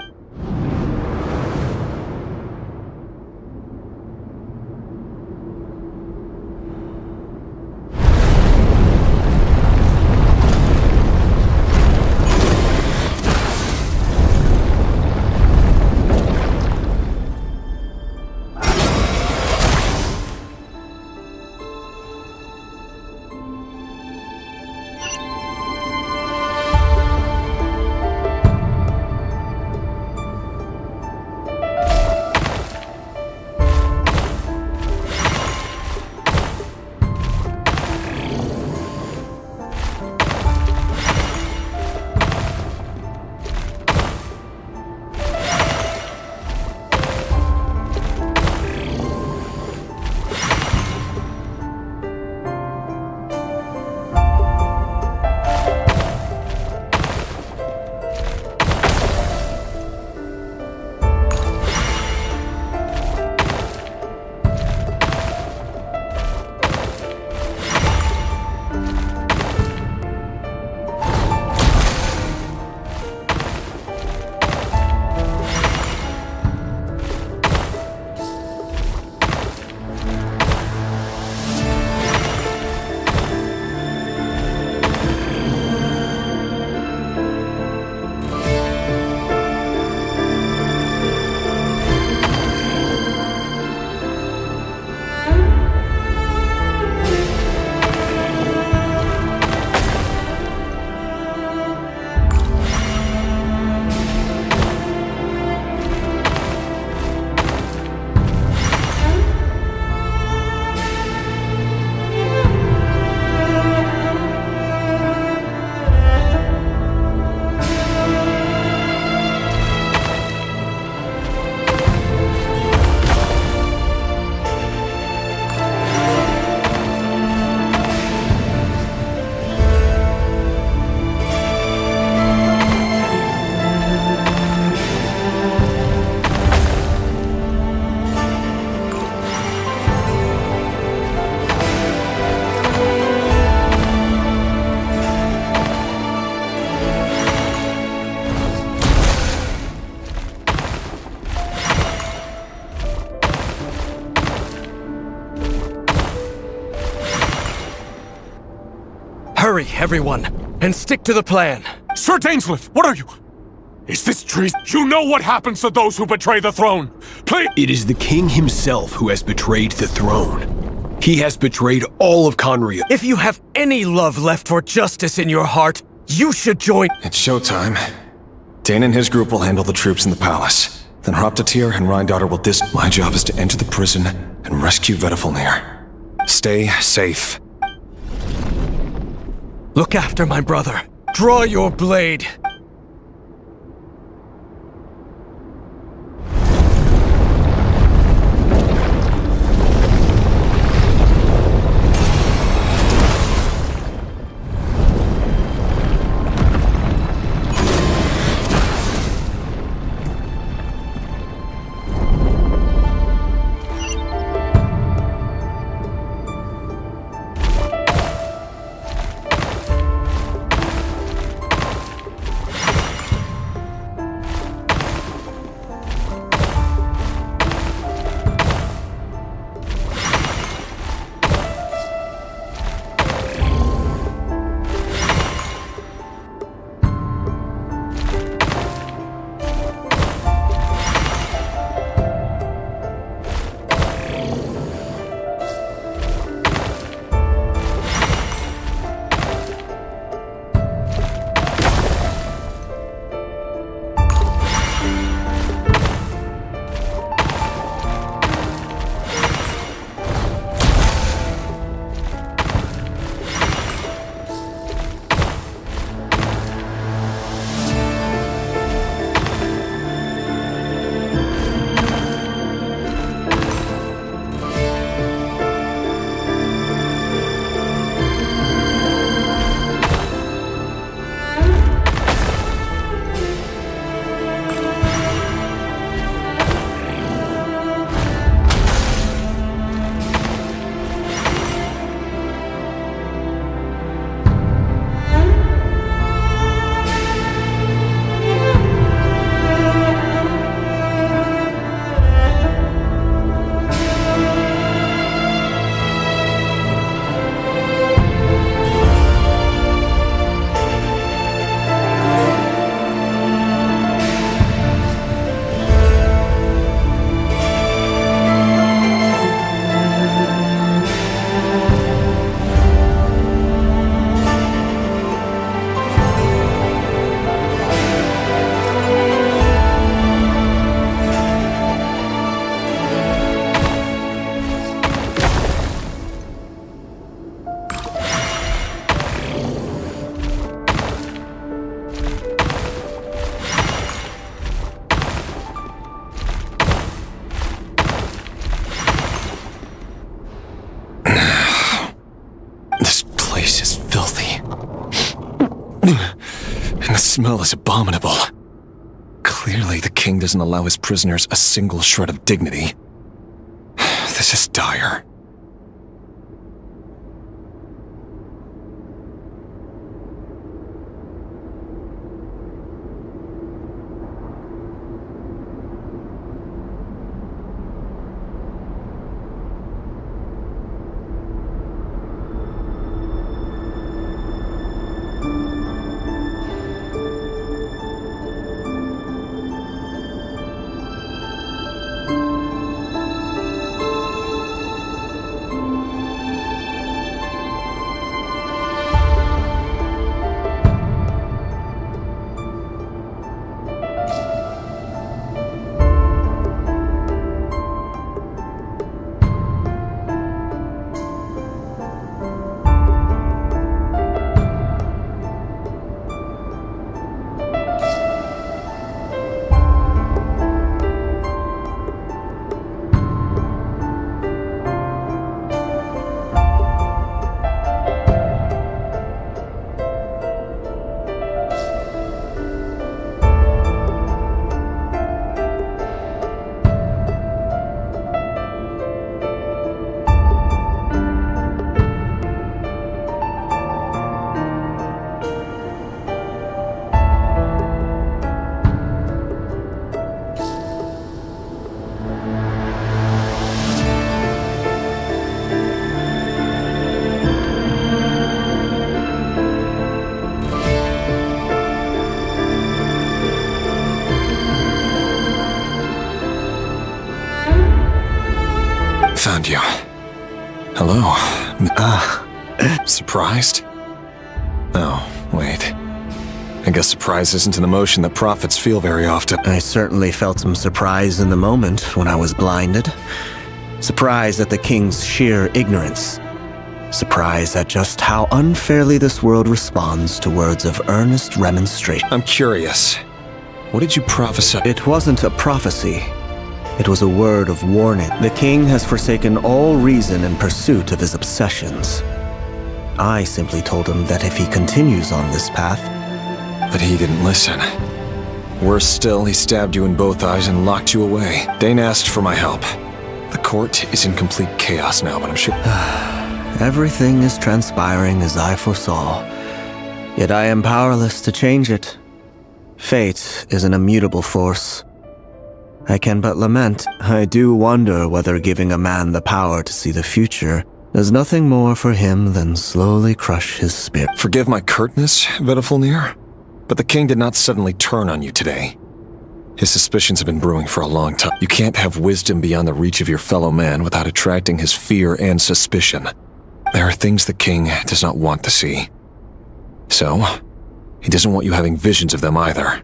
Hurry, everyone, and stick to the plan. Sir Dainsleif, what are you? Is this treason? You know what happens to those who betray the throne. Please. It is the king himself who has betrayed the throne. He has betrayed all of Conria. If you have any love left for justice in your heart, you should join. It's showtime. Dane and his group will handle the troops in the palace. Then Hraptatir and Rhindaughter will My job is to enter the prison and rescue Vedifalnir. Stay safe. Look after my brother. Draw your blade. smell is abominable. Clearly, the king doesn't allow his prisoners a single shred of dignity. This is dire. Found you. Hello. Surprised? Oh, wait. I guess surprise isn't an emotion that prophets feel very often. I certainly felt some surprise in the moment when I was blinded. Surprise at the king's sheer ignorance. Surprise at just how unfairly this world responds to words of earnest remonstration. I'm curious. What did you prophesy? It wasn't a prophecy. It was a word of warning. The king has forsaken all reason in pursuit of his obsessions. I simply told him that if he continues on this path... But he didn't listen. Worse still, he stabbed you in both eyes and locked you away. Dane asked for my help. The court is in complete chaos now, but I'm sure... Everything is transpiring as I foresaw. Yet I am powerless to change it. Fate is an immutable force. I can but lament. I do wonder whether giving a man the power to see the future does nothing more for him than slowly crush his spirit. Forgive my curtness, Vedifulnir, but the king did not suddenly turn on you today. His suspicions have been brewing for a long time. You can't have wisdom beyond the reach of your fellow man without attracting his fear and suspicion. There are things the king does not want to see. So, he doesn't want you having visions of them either.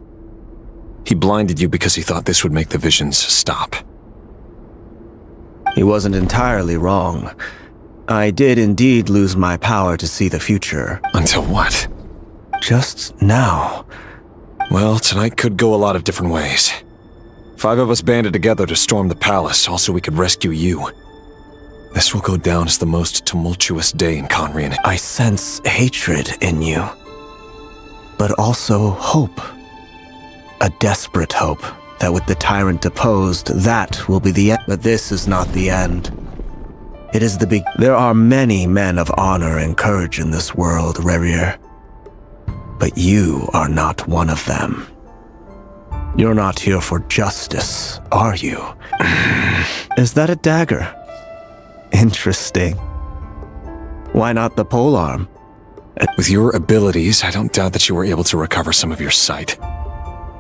He blinded you because he thought this would make the visions stop. He wasn't entirely wrong. I did indeed lose my power to see the future. Until what? Just now. Well, tonight could go a lot of different ways. 5 of us banded together to storm the palace, also we could rescue you. This will go down as the most tumultuous day in Conrian. I sense hatred in you. But also hope. A desperate hope that with the tyrant deposed, that will be the end. But this is not the end. It is the big... There are many men of honor and courage in this world, Rerir. But you are not one of them. You're not here for justice, are you? Is that a dagger? Interesting. Why not the polearm? With your abilities, I don't doubt that you were able to recover some of your sight.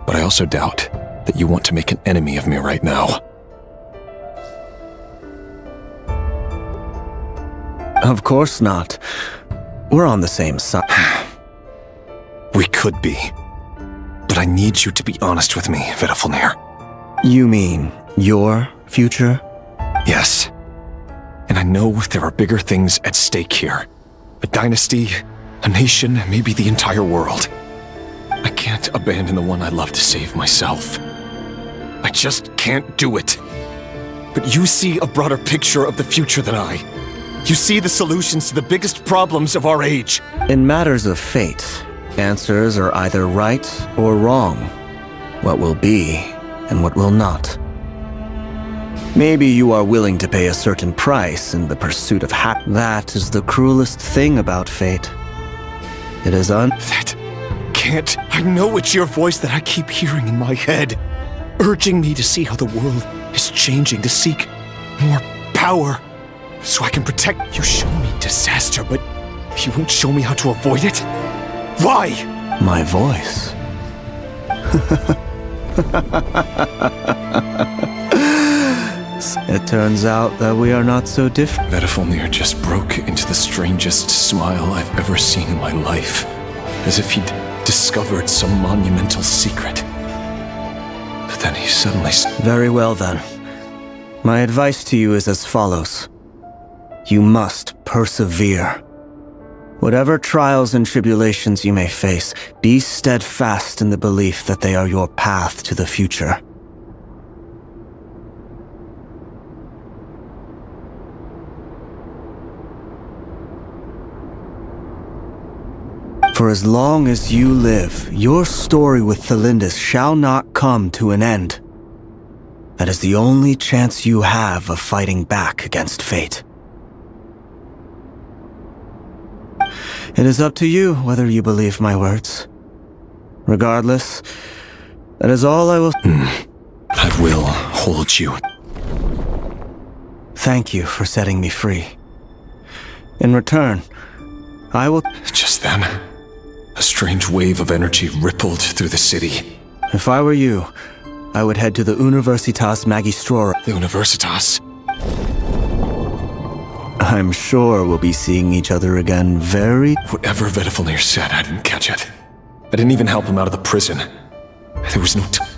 But I also doubt that you want to make an enemy of me right now. Of course not. We're on the same side. We could be. But I need you to be honest with me, Vedifulnir. You mean your future? Yes. And I know there are bigger things at stake here. A dynasty, a nation, maybe the entire world. I can't abandon the one I love to save myself. I just can't do it. But you see a broader picture of the future than I. You see the solutions to the biggest problems of our age. In matters of fate, Answers are either right or wrong. What will be and what will not. Maybe you are willing to pay a certain price in the pursuit of That is the cruelest thing about fate. It is That can't. I know it's your voice that I keep hearing in my head, urging me to see how the world is changing, to seek more power, so I can protect. You show me disaster, but you won't show me how to avoid it? Why? My voice. It turns out that we are not so different. Vedifalnir just broke into the strangest smile I've ever seen in my life, as if he'd discovered some monumental secret. But then he suddenly... Very well then. My advice to you is as follows. You must persevere. Whatever trials and tribulations you may face, be steadfast in the belief that they are your path to the future. For as long as you live, your story with Thelindis shall not come to an end. That is the only chance you have of fighting back against fate. It is up to you whether you believe my words. Regardless, that is all I will... I will hold you. Thank you for setting me free. In return, I will... Just then, a strange wave of energy rippled through the city. If I were you, I would head to the Universitas Magistrorum. The Universitas? I'm sure we'll be seeing each other again very... Whatever Vedifalnir said, I didn't catch it. I didn't even help him out of the prison. There was no time.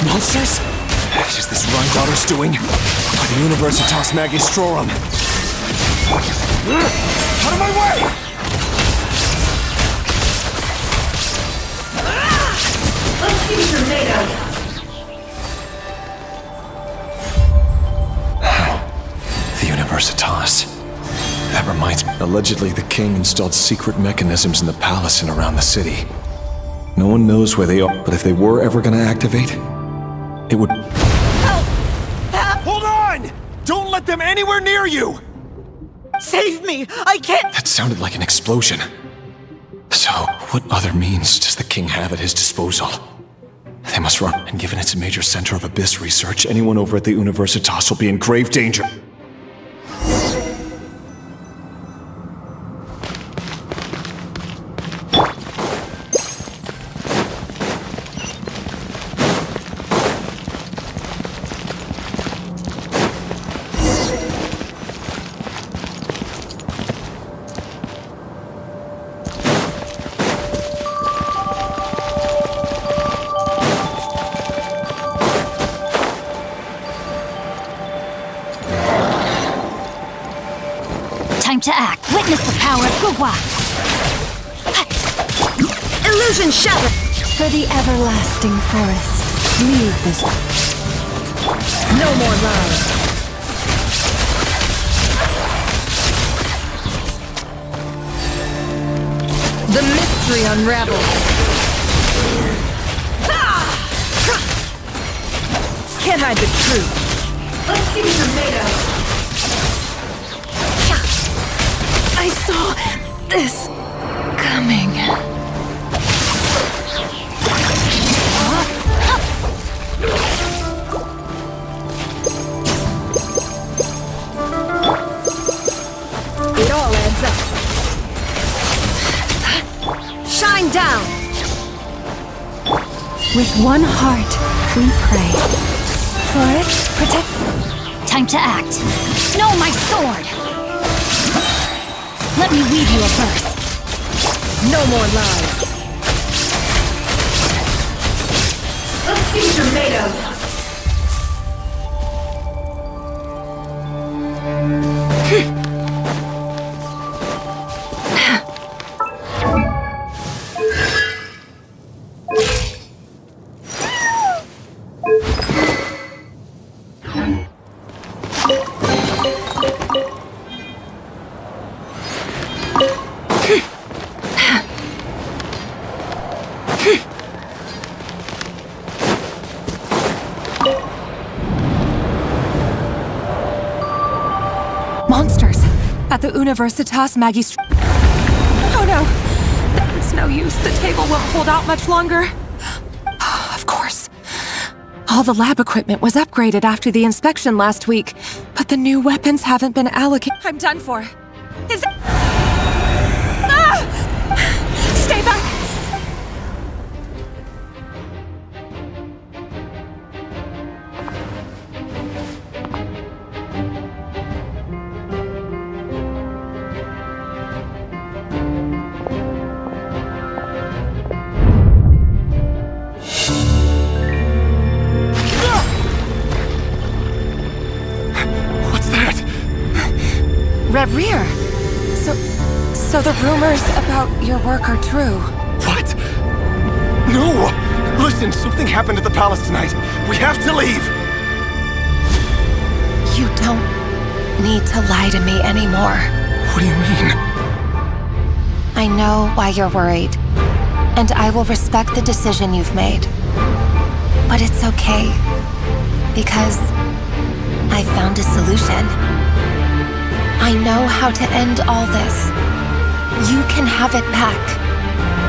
Monsters? Is this Rhine-Daughter's doing? By the Universitas Magistrorum. Out of my way! Let's see what you're made of. The Universitas. That reminds me. Allegedly, the king installed secret mechanisms in the palace and around the city. No one knows where they are, but if they were ever going to activate, it would... Hold on! Don't let them anywhere near you! Save me! I can't... That sounded like an explosion. So, what other means does the king have at his disposal? They must run, and given it's a major center of abyss research, anyone over at the Universitas will be in grave danger. Time to act. Witness the power of Gugwa. Illusion shattered! For the everlasting forest, leave this. No more lies. The mystery unravels. Can't hide the truth. Let's see what you're made of. I saw this coming. It all adds up. Shine down! With one heart, we pray. Forest, protect... Time to act. No, my sword! Let me weave you a verse. No more lies. Let's see what you're made of. the Universitas Oh no! It's no use. The table won't hold out much longer. Of course. All the lab equipment was upgraded after the inspection last week, but the new weapons haven't been allocated. I'm done for. Stay back! Rear. So the rumors about your work are true. What? No! Listen, something happened at the palace tonight. We have to leave! You don't need to lie to me anymore. What do you mean? I know why you're worried, and I will respect the decision you've made. But it's okay, because I found a solution. I know how to end all this. You can have it back.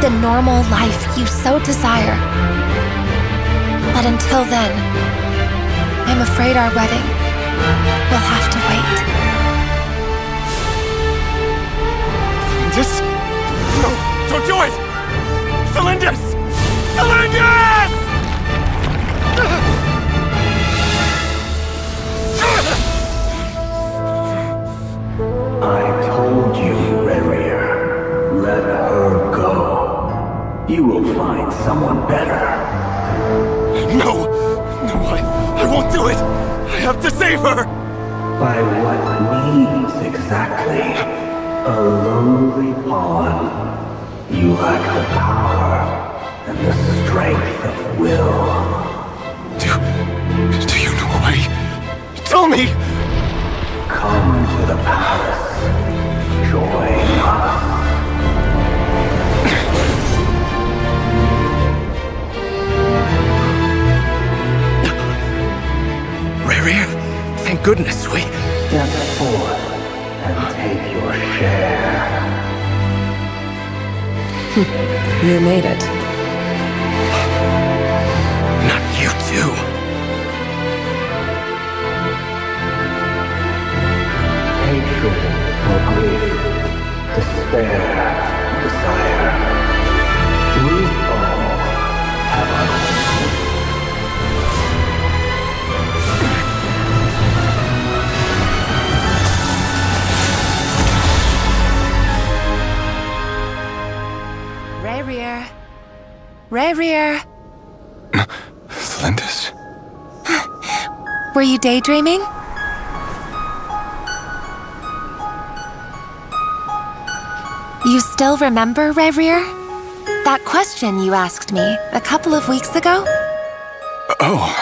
The normal life you so desire. But until then, I'm afraid our wedding will have to wait. Celindus? No, don't do it! Celindus! Celindus! I told you, Rerir. Let her go. You will find someone better. No! No, I won't do it! I have to save her! By what means exactly? A lowly pawn. You lack the power and the strength of will. Do you know why? Tell me! Come to the palace. Join us. Rerir, thank goodness we... Step forth and take your share. You made it. Not you too. Hatred or grief, despair or desire. We all have our own. Rerir. Rerir. Celindus? Were you daydreaming? You still remember, Rerir? That question you asked me a couple of weeks ago? Oh.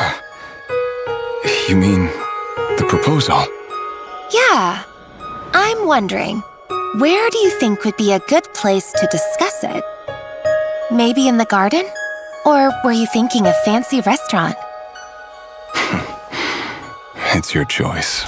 You mean the proposal? Yeah. I'm wondering, where do you think would be a good place to discuss it? Maybe in the garden? Or were you thinking a fancy restaurant? It's your choice.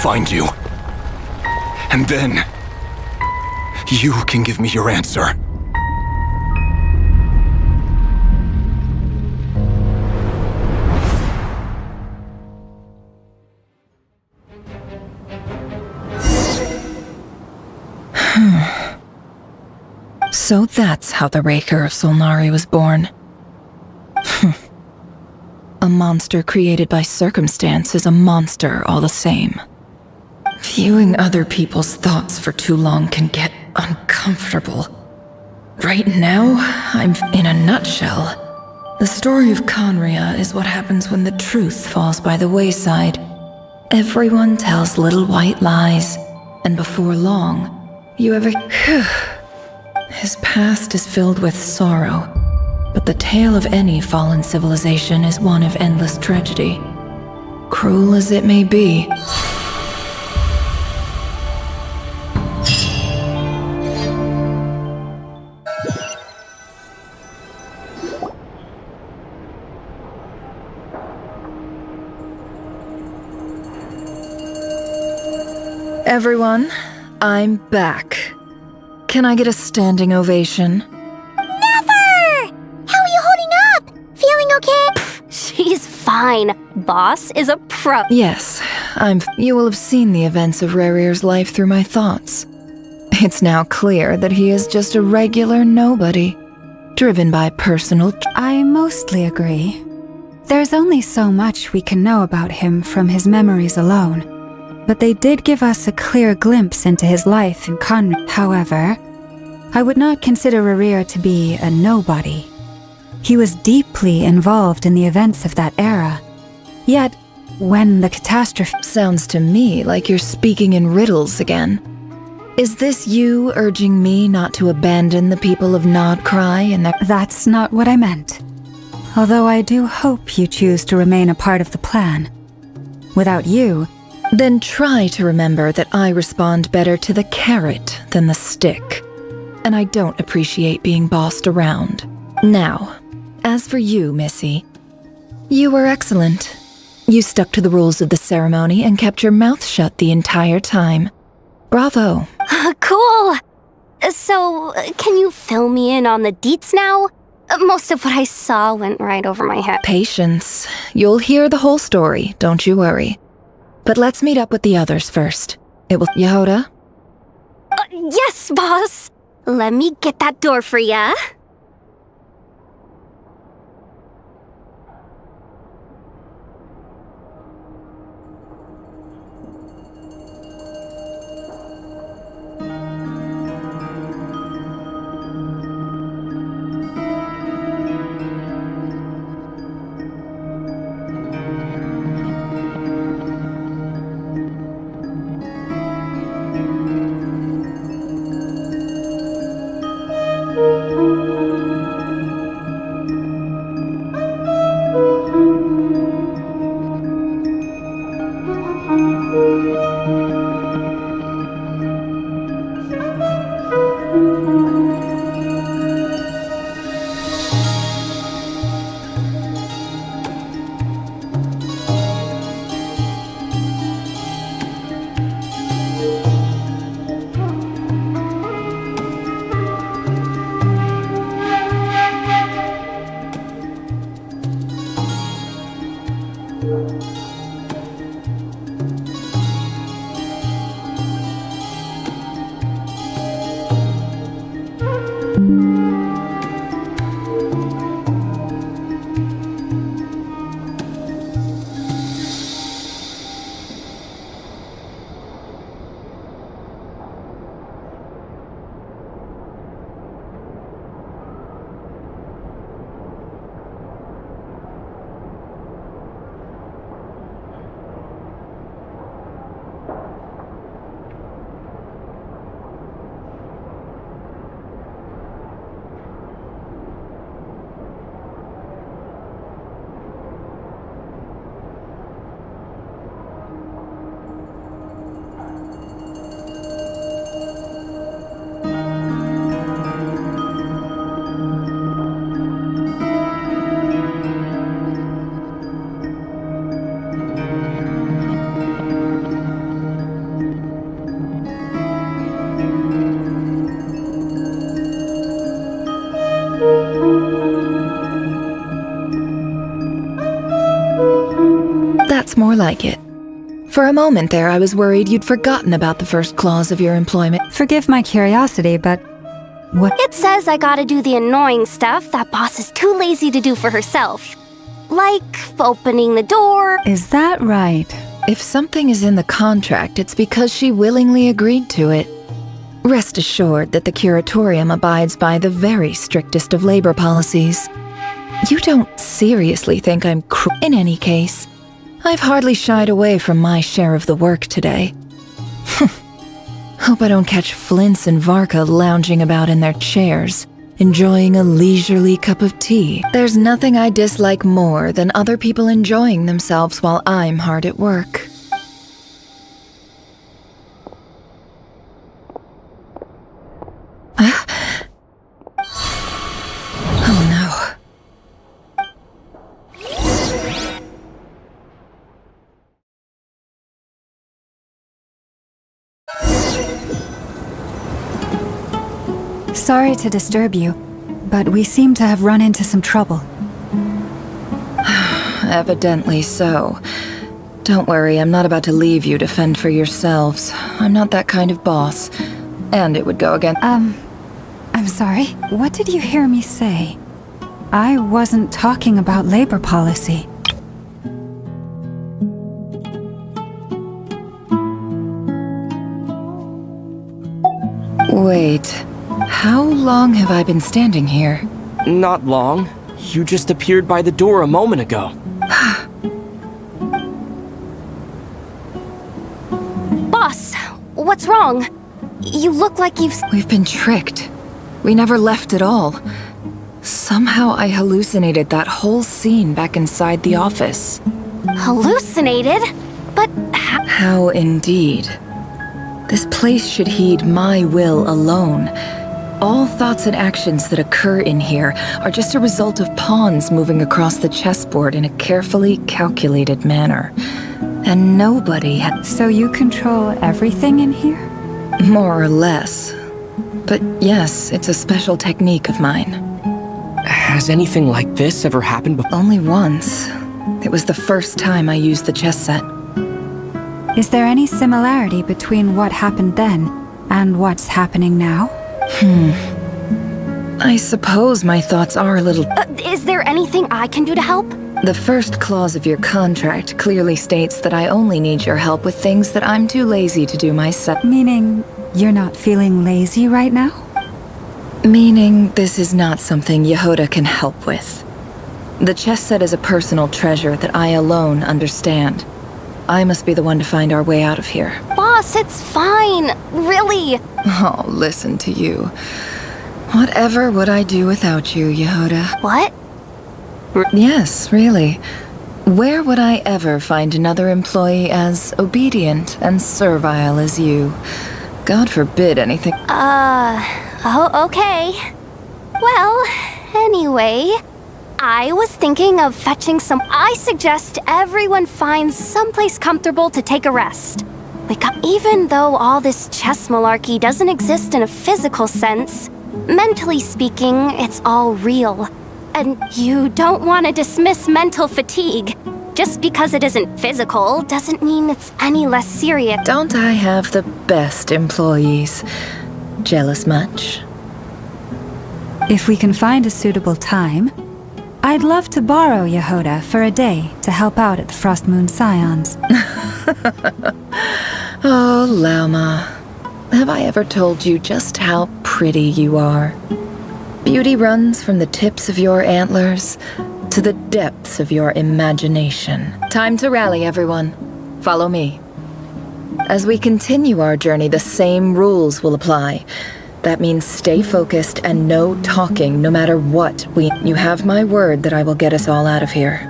Find you. And then, you can give me your answer. So that's how the Raker of Solnari was born. A monster created by circumstance is a monster all the same. Viewing other people's thoughts for too long can get uncomfortable. Right now, I'm in a nutshell. The story of Conria is what happens when the truth falls by the wayside. Everyone tells little white lies, and before long, you have a... His past is filled with sorrow, but the tale of any fallen civilization is one of endless tragedy. Cruel as it may be. Everyone, I'm back. Can I get a standing ovation? Never! How are you holding up? Feeling okay? She's fine. Boss is a pro. Yes, You will have seen the events of Rerir's life through my thoughts. It's now clear that he is just a regular nobody, driven by personal... I mostly agree. There's only so much we can know about him from his memories alone. But they did give us a clear glimpse into his life in Conria. However, I would not consider Rerir to be a nobody. He was deeply involved in the events of that era. Yet, when the catastrophe... Sounds to me like you're speaking in riddles again. Is this you urging me not to abandon the people of Nod-Krai and their... That's not what I meant. Although I do hope you choose to remain a part of the plan. Without you... Then try to remember that I respond better to the carrot than the stick. And I don't appreciate being bossed around. Now, as for you, Missy, you were excellent. You stuck to the rules of the ceremony and kept your mouth shut the entire time. Bravo. Cool. So, can you fill me in on the deets now? Most of what I saw went right over my head. Patience. You'll hear the whole story, don't you worry. But let's meet up with the others first. It will... Yehoda? Yes, boss! Let me get that door for ya. That's more like it. For a moment there, I was worried you'd forgotten about the first clause of your employment. Forgive my curiosity, but what? It says I gotta do the annoying stuff that boss is too lazy to do for herself. Like opening the door. Is that right? If something is in the contract, it's because she willingly agreed to it. Rest assured that the Curatorium abides by the very strictest of labor policies. You don't seriously think I'm in any case. I've hardly shied away from my share of the work today. Hope I don't catch Flintz and Varka lounging about in their chairs, enjoying a leisurely cup of tea. There's nothing I dislike more than other people enjoying themselves while I'm hard at work. Oh no. Sorry to disturb you, but we seem to have run into some trouble. Evidently so. Don't worry, I'm not about to leave you to fend for yourselves. I'm not that kind of boss. And it would go against— I'm sorry, what did you hear me say? I wasn't talking about labor policy. Wait, how long have I been standing here? Not long. You just appeared by the door a moment ago. Boss, what's wrong? You look like We've been tricked. We never left at all. Somehow I hallucinated that whole scene back inside the office. Hallucinated? But How indeed. This place should heed my will alone. All thoughts and actions that occur in here are just a result of pawns moving across the chessboard in a carefully calculated manner. And nobody had— So you control everything in here? More or less. But yes, it's a special technique of mine. Has anything like this ever happened before? Only once. It was the first time I used the chess set. Is there any similarity between what happened then and what's happening now? I suppose my thoughts are a little— is there anything I can do to help? The first clause of your contract clearly states that I only need your help with things that I'm too lazy to do myself. Meaning, you're not feeling lazy right now? Meaning, this is not something Yehoda can help with. The chess set is a personal treasure that I alone understand. I must be the one to find our way out of here. Boss, it's fine. Really. Oh, listen to you. Whatever would I do without you, Yehoda? What? Yes, really. Where would I ever find another employee as obedient and servile as you? God forbid anything— Oh, okay. Well, anyway, I was thinking of fetching some— I suggest everyone finds someplace comfortable to take a rest. Even though all this chess malarkey doesn't exist in a physical sense, mentally speaking, it's all real. And you don't want to dismiss mental fatigue. Just because it isn't physical doesn't mean it's any less serious. Don't I have the best employees? Jealous much? If we can find a suitable time, I'd love to borrow Yehoda for a day to help out at the Frost Moon Scions. Oh, Lauma. Have I ever told you just how pretty you are? Beauty runs from the tips of your antlers to the depths of your imagination. Time to rally, everyone. Follow me. As we continue our journey, the same rules will apply. That means stay focused and no talking, no matter what You have my word that I will get us all out of here.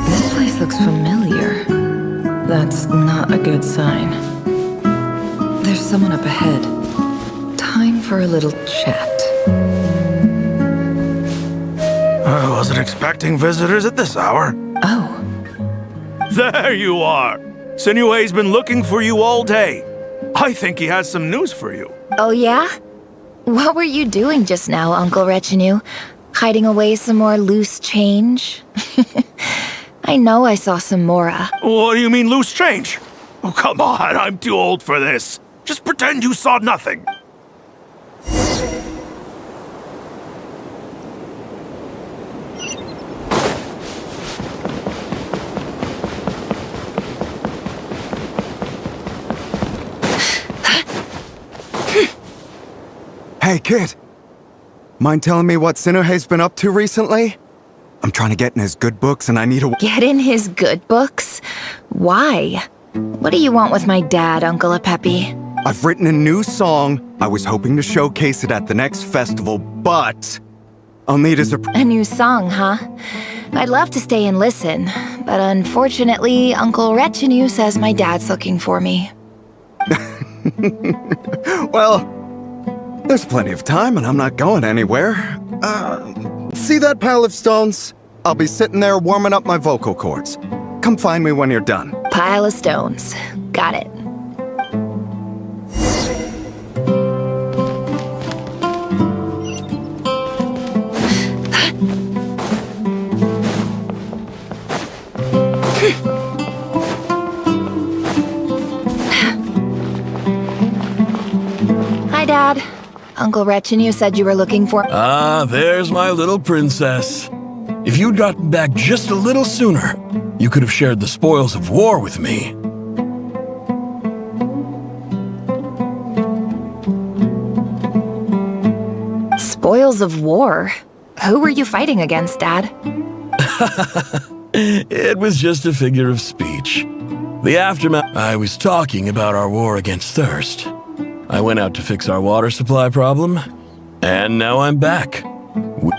This place looks familiar. That's not a good sign. There's someone up ahead. Time for a little chat. I wasn't expecting visitors at this hour. Oh. There you are! Sinue's been looking for you all day. I think he has some news for you. Oh yeah? What were you doing just now, Uncle Retinue? Hiding away some more loose change? I know I saw some Mora. What do you mean loose change? Oh, come on, I'm too old for this. Just pretend you saw nothing. Hey, kid. Mind telling me what Sinuhe's been up to recently? I'm trying to get in his good books and I need a— Get in his good books? Why? What do you want with my dad, Uncle Apepi? I've written a new song. I was hoping to showcase it at the next festival, but I'll need his— A new song, huh? I'd love to stay and listen, but unfortunately, Uncle Retinue says my dad's looking for me. Well, there's plenty of time and I'm not going anywhere. See that pile of stones? I'll be sitting there warming up my vocal cords. Come find me when you're done. Pile of stones. Got it. Hi, Dad. Uncle Retinue said you were looking for— Ah, there's my little princess. If you'd gotten back just a little sooner, you could have shared the spoils of war with me. Spoils of war? Who were you fighting against, Dad? It was just a figure of speech. The aftermath— I was talking about our war against thirst. I went out to fix our water supply problem, and now I'm back.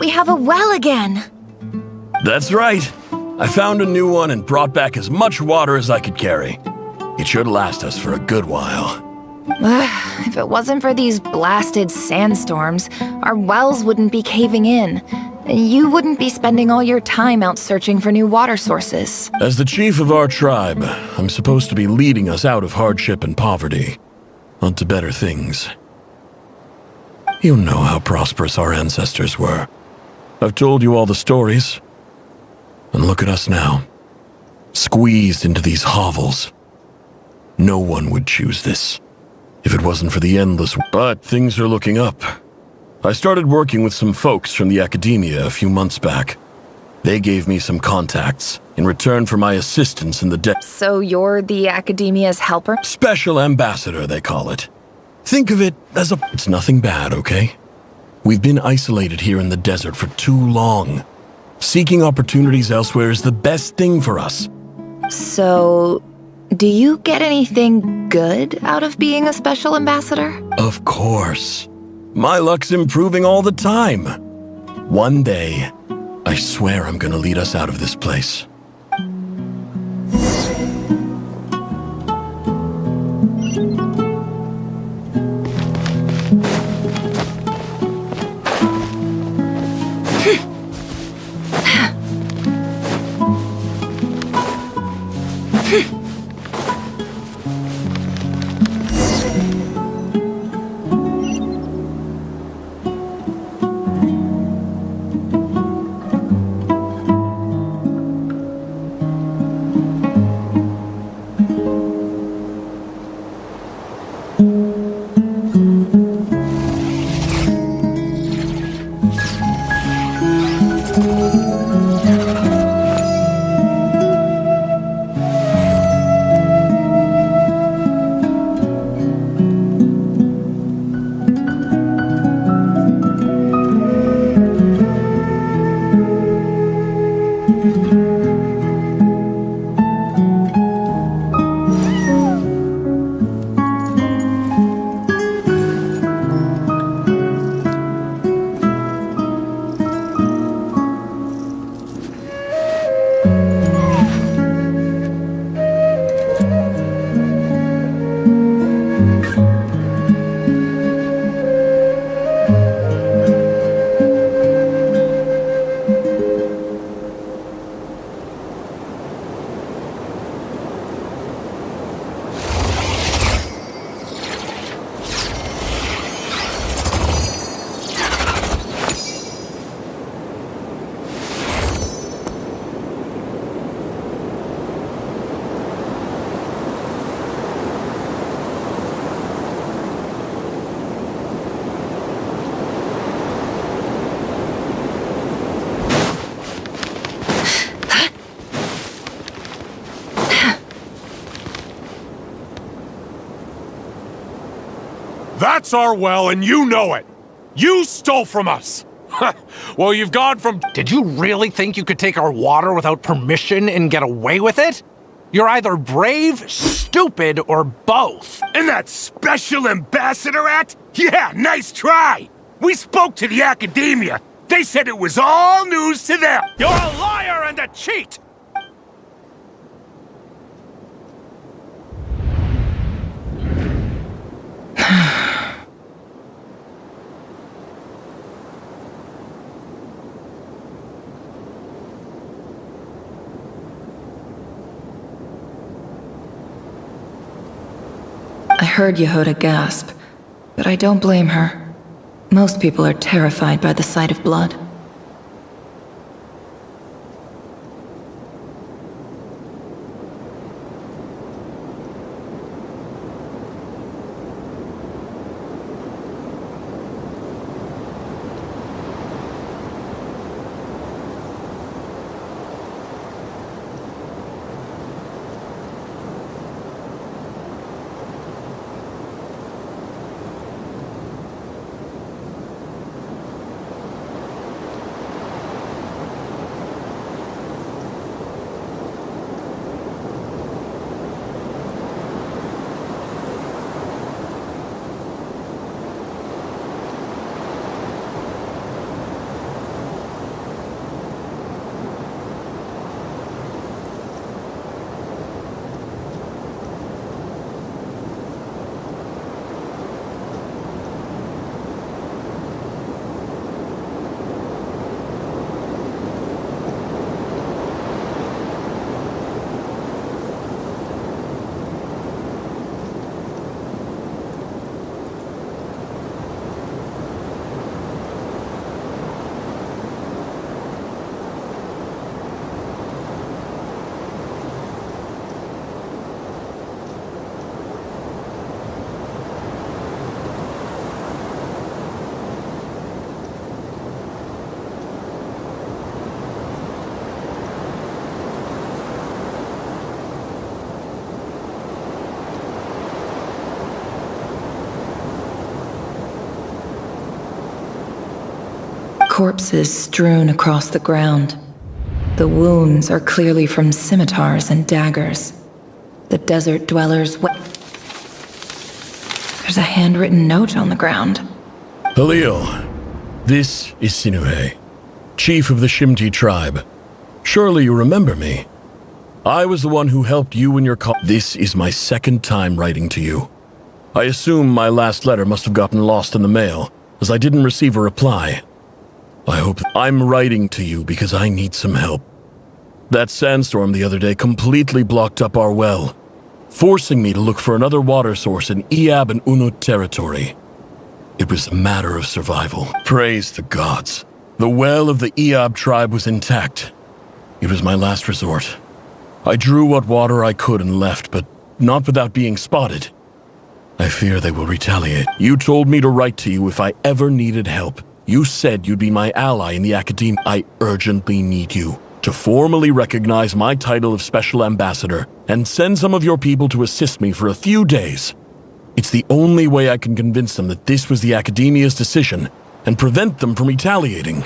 We have a well again! That's right. I found a new one and brought back as much water as I could carry. It should last us for a good while. If it wasn't for these blasted sandstorms, our wells wouldn't be caving in. You wouldn't be spending all your time out searching for new water sources. As the chief of our tribe, I'm supposed to be leading us out of hardship and poverty, onto better things. You know how prosperous our ancestors were. I've told you all the stories. And look at us now, squeezed into these hovels. No one would choose this, if it wasn't for the endless— But things are looking up. I started working with some folks from the academia a few months back. They gave me some contacts in return for my assistance in the So you're the academia's helper? Special ambassador, they call it. Think of it as a— It's nothing bad, okay? We've been isolated here in the desert for too long. Seeking opportunities elsewhere is the best thing for us. So, do you get anything good out of being a special ambassador? Of course. My luck's improving all the time. One day, I swear I'm gonna lead us out of this place. That's our well, and you know it. You stole from us. Well, you've gone from... Did you really think you could take our water without permission and get away with it? You're either brave, stupid, or both. And that Special Ambassador Act? Yeah, nice try! We spoke to the academia. They said it was all news to them. You're a liar and a cheat! I heard Yehuda gasp, but I don't blame her. Most people are terrified by the sight of blood. Corpses strewn across the ground. The wounds are clearly from scimitars and daggers. The desert dwellers There's a handwritten note on the ground. Halil, this is Sinuhe, chief of the Shimti tribe. Surely you remember me. I was the one who helped you in your This is my second time writing to you. I assume my last letter must have gotten lost in the mail, as I didn't receive a reply. I hope I'm writing to you because I need some help. That sandstorm the other day completely blocked up our well, forcing me to look for another water source in Iab and Unut territory. It was a matter of survival. Praise the gods. The well of the Iab tribe was intact. It was my last resort. I drew what water I could and left, but not without being spotted. I fear they will retaliate. You told me to write to you if I ever needed help. You said you'd be my ally in the academy. I urgently need you to formally recognize my title of Special Ambassador and send some of your people to assist me for a few days. It's the only way I can convince them that this was the Academia's decision and prevent them from retaliating.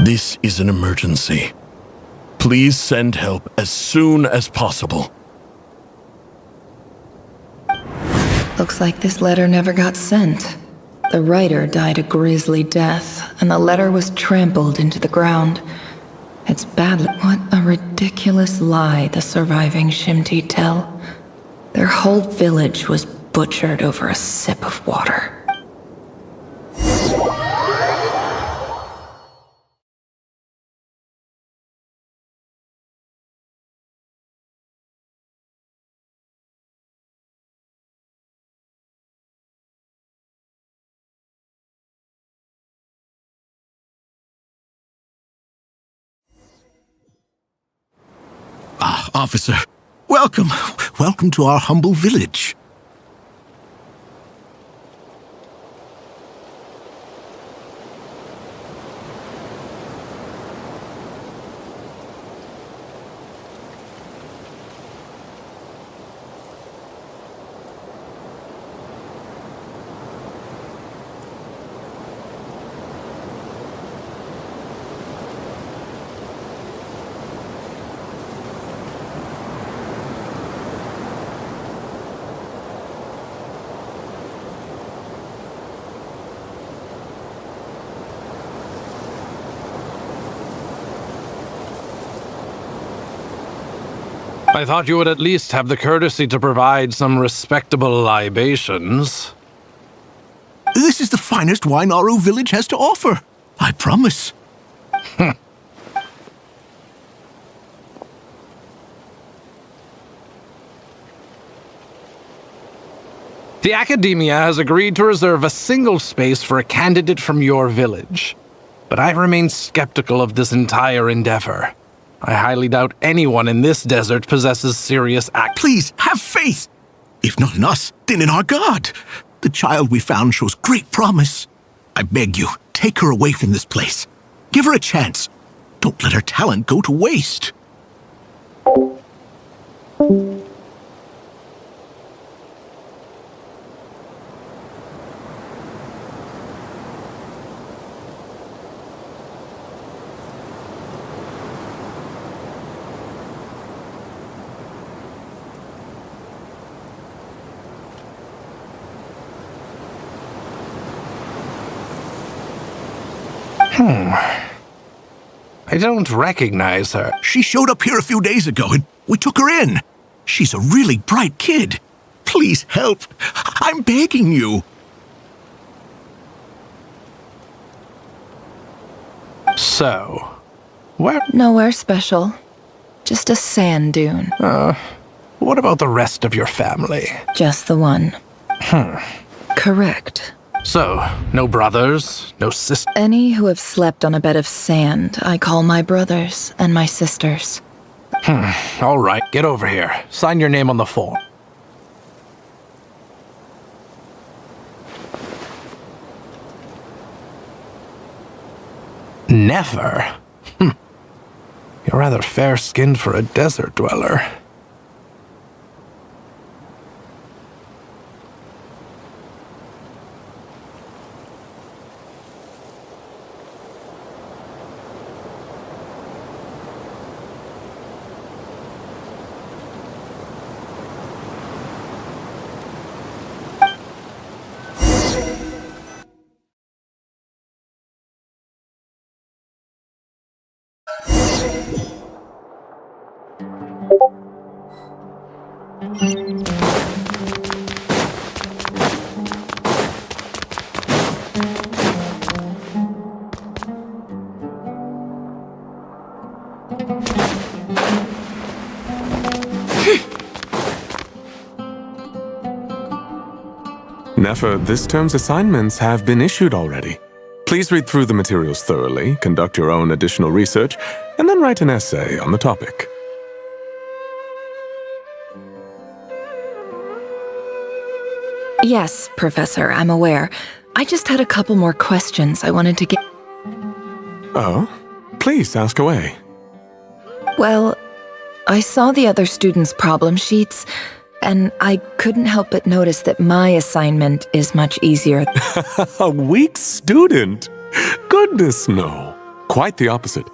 This is an emergency. Please send help as soon as possible. Looks like this letter never got sent. The writer died a grisly death, and the letter was trampled into the ground. It's bad. What a ridiculous lie the surviving Shimti tell. Their whole village was butchered over a sip of water. Ah, officer. Welcome. Welcome to our humble village. I thought you would at least have the courtesy to provide some respectable libations. This is the finest wine Aru village has to offer. I promise. The Academia has agreed to reserve a single space for a candidate from your village. But I remain skeptical of this entire endeavor. I highly doubt anyone in this desert possesses serious Please, have faith! If not in us, then in our god. The child we found shows great promise. I beg you, take her away from this place. Give her a chance. Don't let her talent go to waste. I don't recognize her. She showed up here a few days ago and we took her in. She's a really bright kid. Please help. I'm begging you. So, where? Nowhere special. Just a sand dune. What about the rest of your family? Just the one. Correct. So, no brothers, no sisters? Any who have slept on a bed of sand, I call my brothers and my sisters. All right, get over here. Sign your name on the form. Never? You're rather fair-skinned for a desert dweller. Nefer, this term's assignments have been issued already. Please read through the materials thoroughly, conduct your own additional research, and then write an essay on the topic. Yes, Professor, I'm aware. I just had a couple more questions I wanted to get. Oh? Please ask away. Well, I saw the other students' problem sheets, and I couldn't help but notice that my assignment is much easier. A weak student? Goodness, no. Quite the opposite.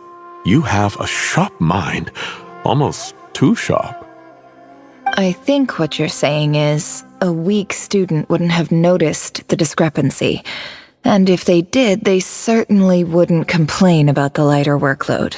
You have a sharp mind, almost too sharp. I think what you're saying is, a weak student wouldn't have noticed the discrepancy. And if they did, they certainly wouldn't complain about the lighter workload.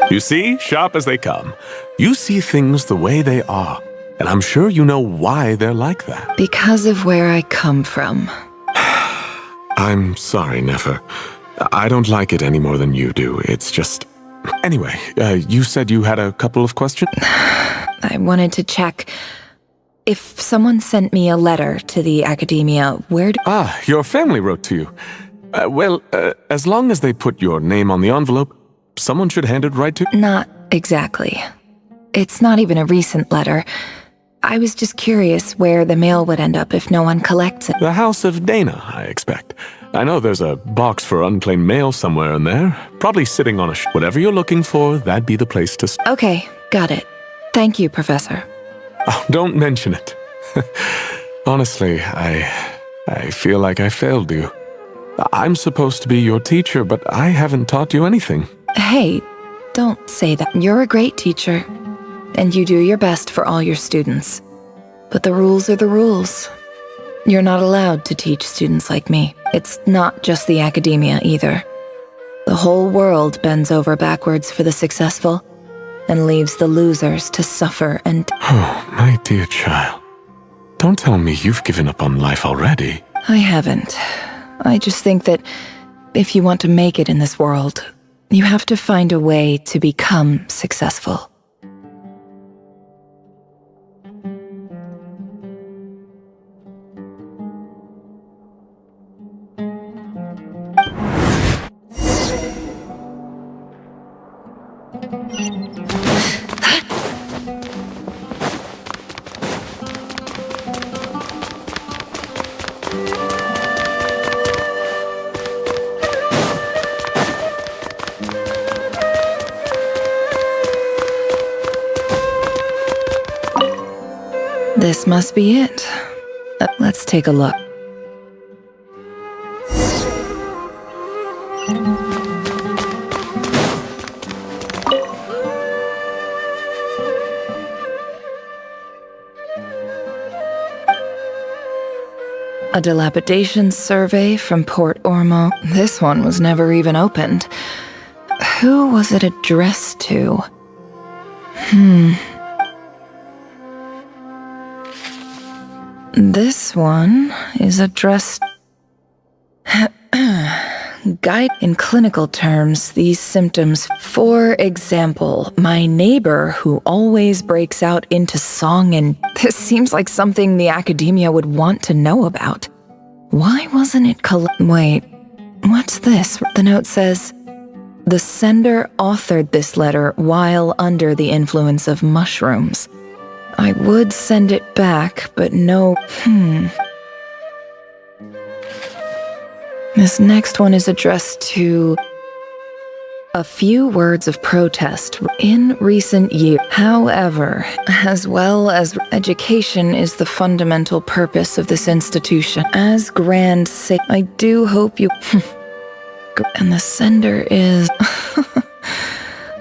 You see, sharp as they come. You see things the way they are, and I'm sure you know why they're like that. Because of where I come from. I'm sorry, Nefer. I don't like it any more than you do. It's just... Anyway, you said you had a couple of questions? I wanted to check. If someone sent me a letter to the academia, where your family wrote to you. As long as they put your name on the envelope, someone should hand it right to... Not exactly. It's not even a recent letter. I was just curious where the mail would end up if no one collects it. The House of Dana, I expect. I know there's a box for unclaimed mail somewhere in there. Probably sitting on a whatever you're looking for, that'd be the place to... Okay, got it. Thank you, Professor. Oh, don't mention it. Honestly, I feel like I failed you. I'm supposed to be your teacher, but I haven't taught you anything. Hey, don't say that. You're a great teacher, and you do your best for all your students. But the rules are the rules. You're not allowed to teach students like me. It's not just the academia either. The whole world bends over backwards for the successful, and leaves the losers to suffer and... Oh, my dear child. Don't tell me you've given up on life already. I haven't. I just think that if you want to make it in this world, you have to find a way to become successful. This must be it. Let's take a look. A dilapidation survey from Port Ormo. This one was never even opened. Who was it addressed to? This one is addressed... Guide in clinical terms, these symptoms. For example, my neighbor who always breaks out into song, and this seems like something the academia would want to know about. Why wasn't it Wait, what's this? The note says, the sender authored this letter while under the influence of mushrooms. I would send it back, but no... This next one is addressed to... A few words of protest in recent years. However, as well as education is the fundamental purpose of this institution, as grand sake, I do hope you... And the sender is...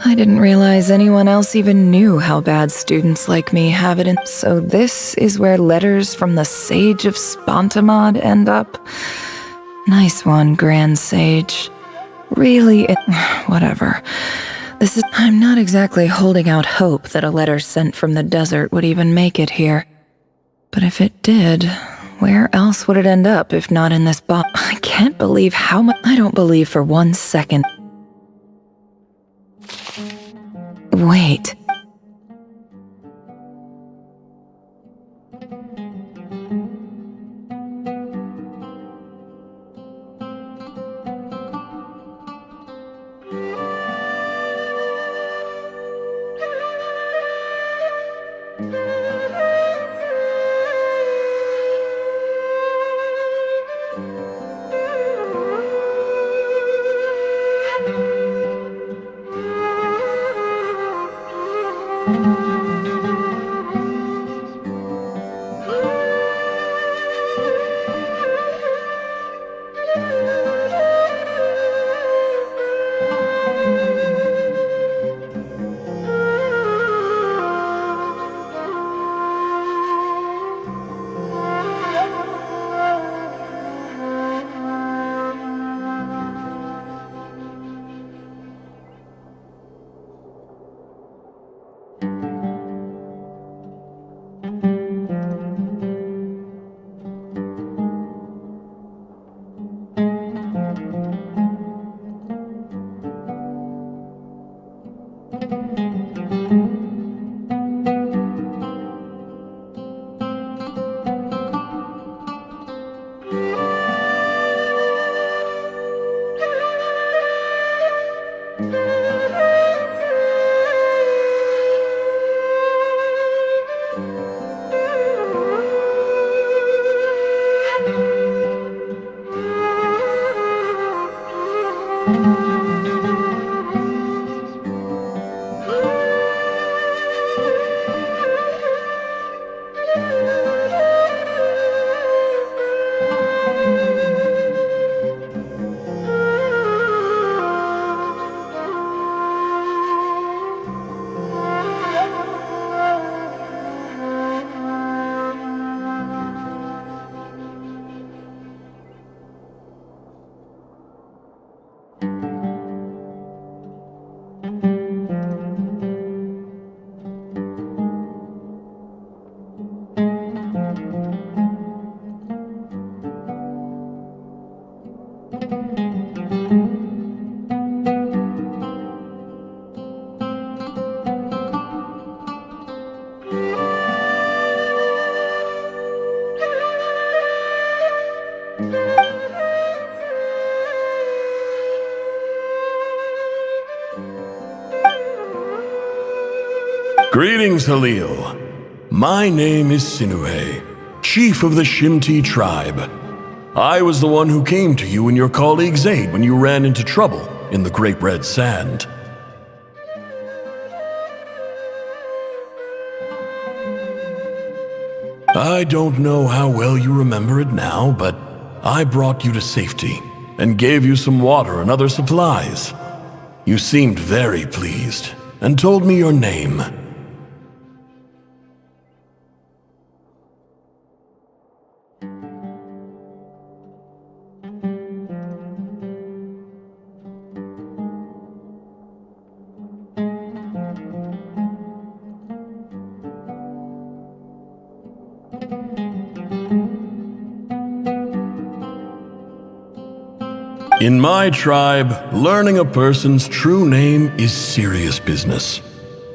I didn't realize anyone else even knew how bad students like me have it, and so this is where letters from the Sage of Spontamod end up? Nice one, Grand Sage. Really, whatever. I'm not exactly holding out hope that a letter sent from the desert would even make it here. But if it did, where else would it end up if not in this box? I can't believe how much... I don't believe for 1 second Wait. Greetings, Halil. My name is Sinue, chief of the Shimti tribe. I was the one who came to you and your colleague's aid when you ran into trouble in the Great Red Sand. I don't know how well you remember it now, but I brought you to safety and gave you some water and other supplies. You seemed very pleased and told me your name. In my tribe, learning a person's true name is serious business.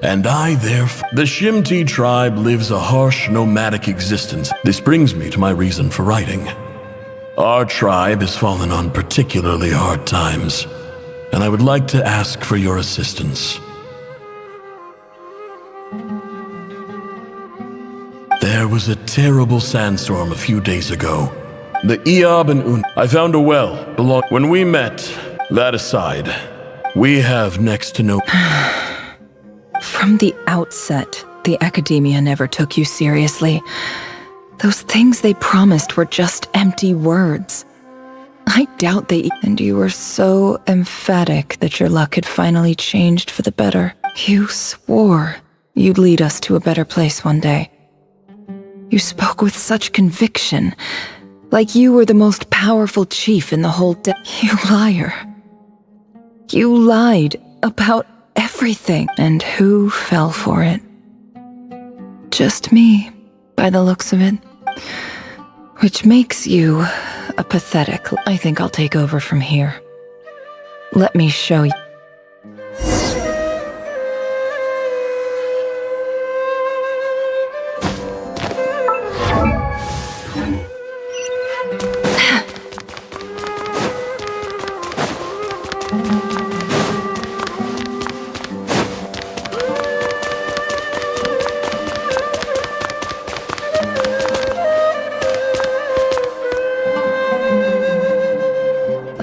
And the Shimti tribe lives a harsh, nomadic existence. This brings me to my reason for writing. Our tribe has fallen on particularly hard times, and I would like to ask for your assistance. There was a terrible sandstorm a few days ago. The Eob and Un. I found a well when we met. That aside, we have next to no. From the outset, the academia never took you seriously. Those things they promised were just empty words. I doubt they. And you were so emphatic that your luck had finally changed for the better. You swore you'd lead us to a better place one day. You spoke with such conviction. Like you were the most powerful chief in the whole You liar. You lied about everything. And who fell for it? Just me, by the looks of it. Which makes you a pathetic. I think I'll take over from here. Let me show you.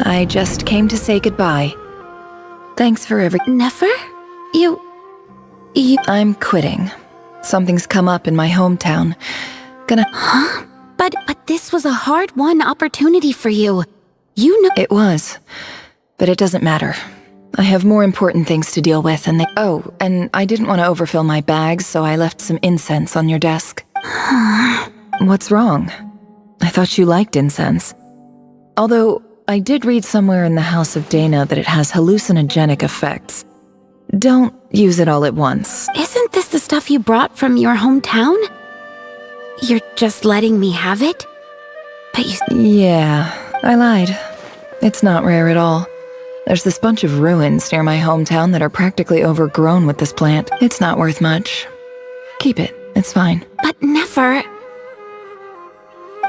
I just came to say goodbye. Thanks for Nefer? You... I'm quitting. Something's come up in my hometown. Huh? But this was a hard-won opportunity for you. You know... It was. But it doesn't matter. I have more important things to deal with, and Oh, and I didn't want to overfill my bags, so I left some incense on your desk. What's wrong? I thought you liked incense. Although, I did read somewhere in the House of Dana that it has hallucinogenic effects. Don't use it all at once. Isn't this the stuff you brought from your hometown? You're just letting me have it? But you... Yeah, I lied. It's not rare at all. There's this bunch of ruins near my hometown that are practically overgrown with this plant. It's not worth much. Keep it. It's fine. But Nefer...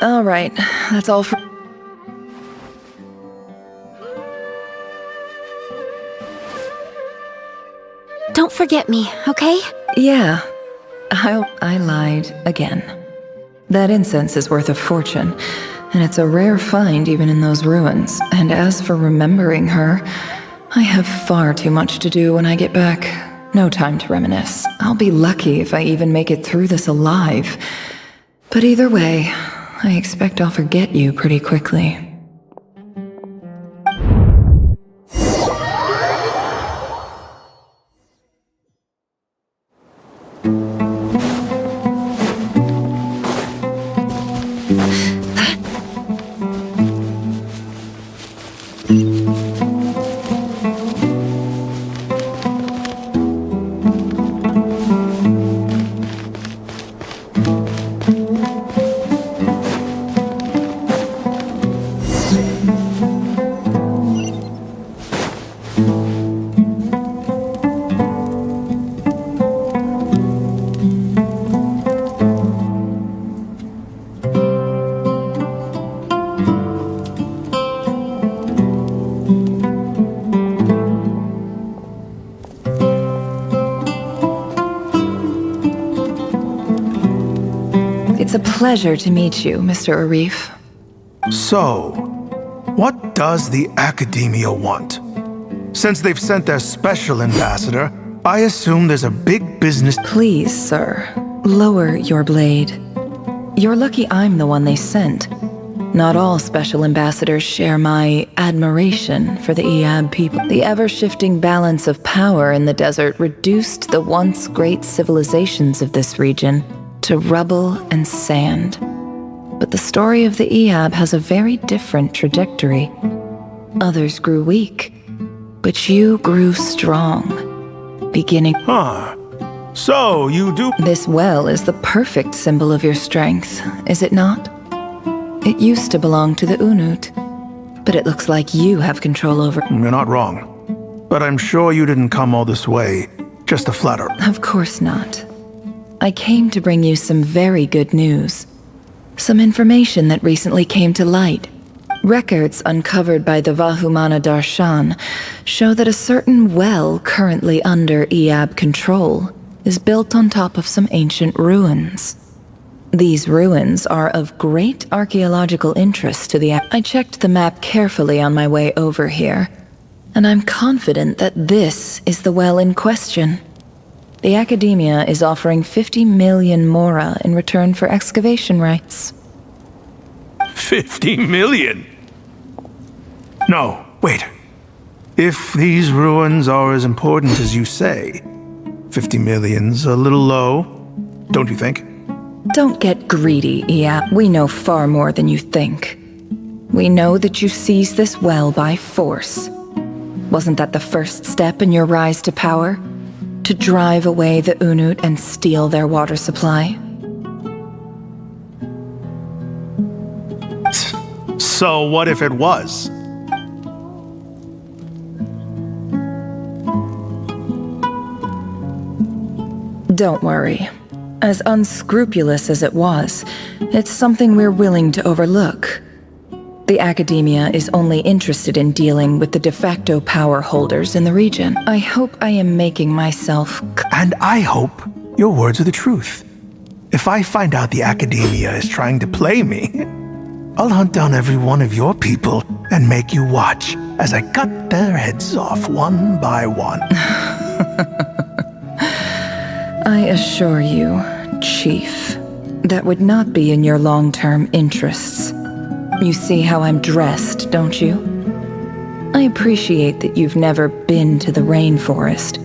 All right. That's all for... Don't forget me, okay? Yeah. I lied again. That incense is worth a fortune, and it's a rare find even in those ruins. And as for remembering her, I have far too much to do when I get back. No time to reminisce. I'll be lucky if I even make it through this alive. But either way, I expect I'll forget you pretty quickly. It's a pleasure to meet you, Mr. Arif. So, what does the Academia want? Since they've sent their special ambassador, I assume there's a big business— Please, sir, lower your blade. You're lucky I'm the one they sent. Not all special ambassadors share my admiration for the Iab people. The ever-shifting balance of power in the desert reduced the once great civilizations of this region to rubble and sand. But the story of the Iab has a very different trajectory. Others grew weak, but you grew strong, beginning— Huh. So, you do— This well is the perfect symbol of your strength, is it not? It used to belong to the Unut, but it looks like you have control over— You're not wrong. But I'm sure you didn't come all this way just to flatter— Of course not. I came to bring you some very good news. Some information that recently came to light. Records uncovered by the Vahumana Darshan show that a certain well currently under Iab control is built on top of some ancient ruins. These ruins are of great archaeological interest to the— I checked the map carefully on my way over here, and I'm confident that this is the well in question. The Academia is offering 50 million mora in return for excavation rights. 50 million? No, wait. If these ruins are as important as you say, 50 million's a little low, don't you think? Don't get greedy, Ia. We know far more than you think. We know that you seized this well by force. Wasn't that the first step in your rise to power? To drive away the Unut and steal their water supply? So what if it was? Don't worry. As unscrupulous as it was, it's something we're willing to overlook. The The Academia is only interested in dealing with the de facto power holders in the region. I hope I am making myself And I hope your words are the truth. If I find out the Academia is trying to play me, I'll hunt down every one of your people and make you watch as I cut their heads off one by one. I assure you, Chief, that would not be in your long-term interests. You see how I'm dressed, don't you? I appreciate that you've never been to the rainforest,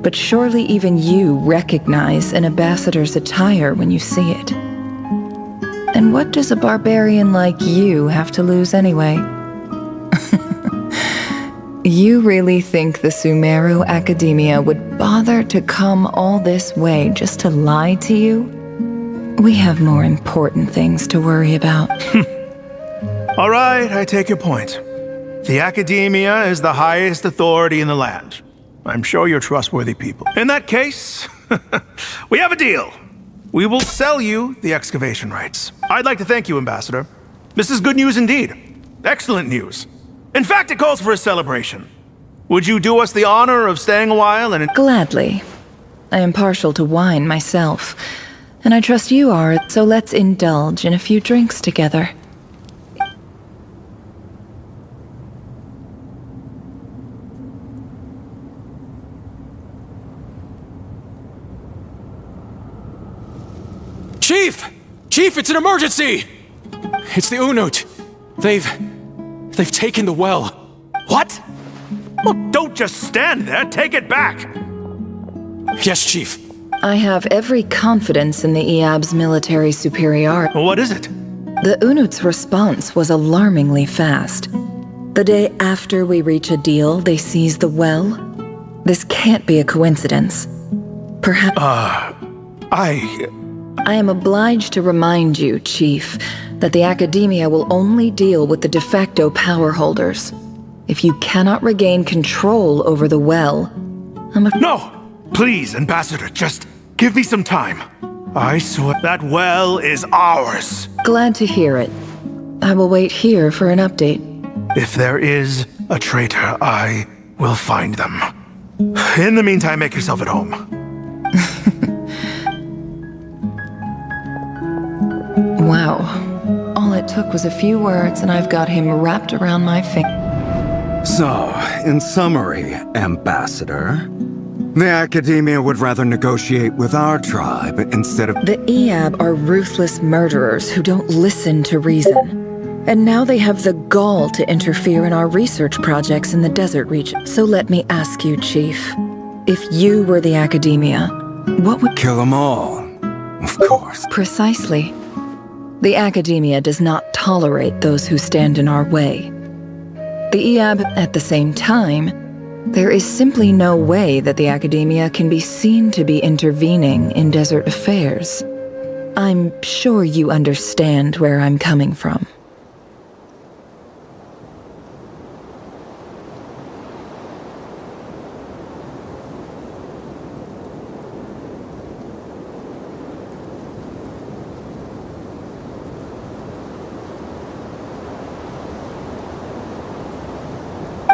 but surely even you recognize an ambassador's attire when you see it. And what does a barbarian like you have to lose anyway? You really think the Sumeru Academia would bother to come all this way just to lie to you? We have more important things to worry about. All right, I take your point. The Academia is the highest authority in the land. I'm sure you're trustworthy people. In that case, we have a deal. We will sell you the excavation rights. I'd like to thank you, Ambassador. This is good news indeed. Excellent news. In fact, it calls for a celebration. Would you do us the honor of staying a while and... Gladly. I am partial to wine myself, and I trust you are, so let's indulge in a few drinks together. Chief! Chief, it's an emergency! It's the Unut. They've taken the well. What? Well, don't just stand there. Take it back. Yes, Chief. I have every confidence in the Eab's military superiority. What is it? The Unut's response was alarmingly fast. The day after we reach a deal, they seize the well. This can't be a coincidence. Perhaps... I am obliged to remind you, Chief, that the Academia will only deal with the de facto power holders. If you cannot regain control over the well, No! Please, Ambassador, just give me some time. I swear that well is ours. Glad to hear it. I will wait here for an update. If there is a traitor, I will find them. In the meantime, make yourself at home. Wow. All it took was a few words and I've got him wrapped around my finger. So, in summary, Ambassador, the Academia would rather negotiate with our tribe instead of... The Eab are ruthless murderers who don't listen to reason. And now they have the gall to interfere in our research projects in the desert region. So let me ask you, Chief, if you were the Academia, what would... Kill them all, of course. Precisely. The Academia does not tolerate those who stand in our way. The Eab, at the same time, there is simply no way that the Academia can be seen to be intervening in desert affairs. I'm sure you understand where I'm coming from.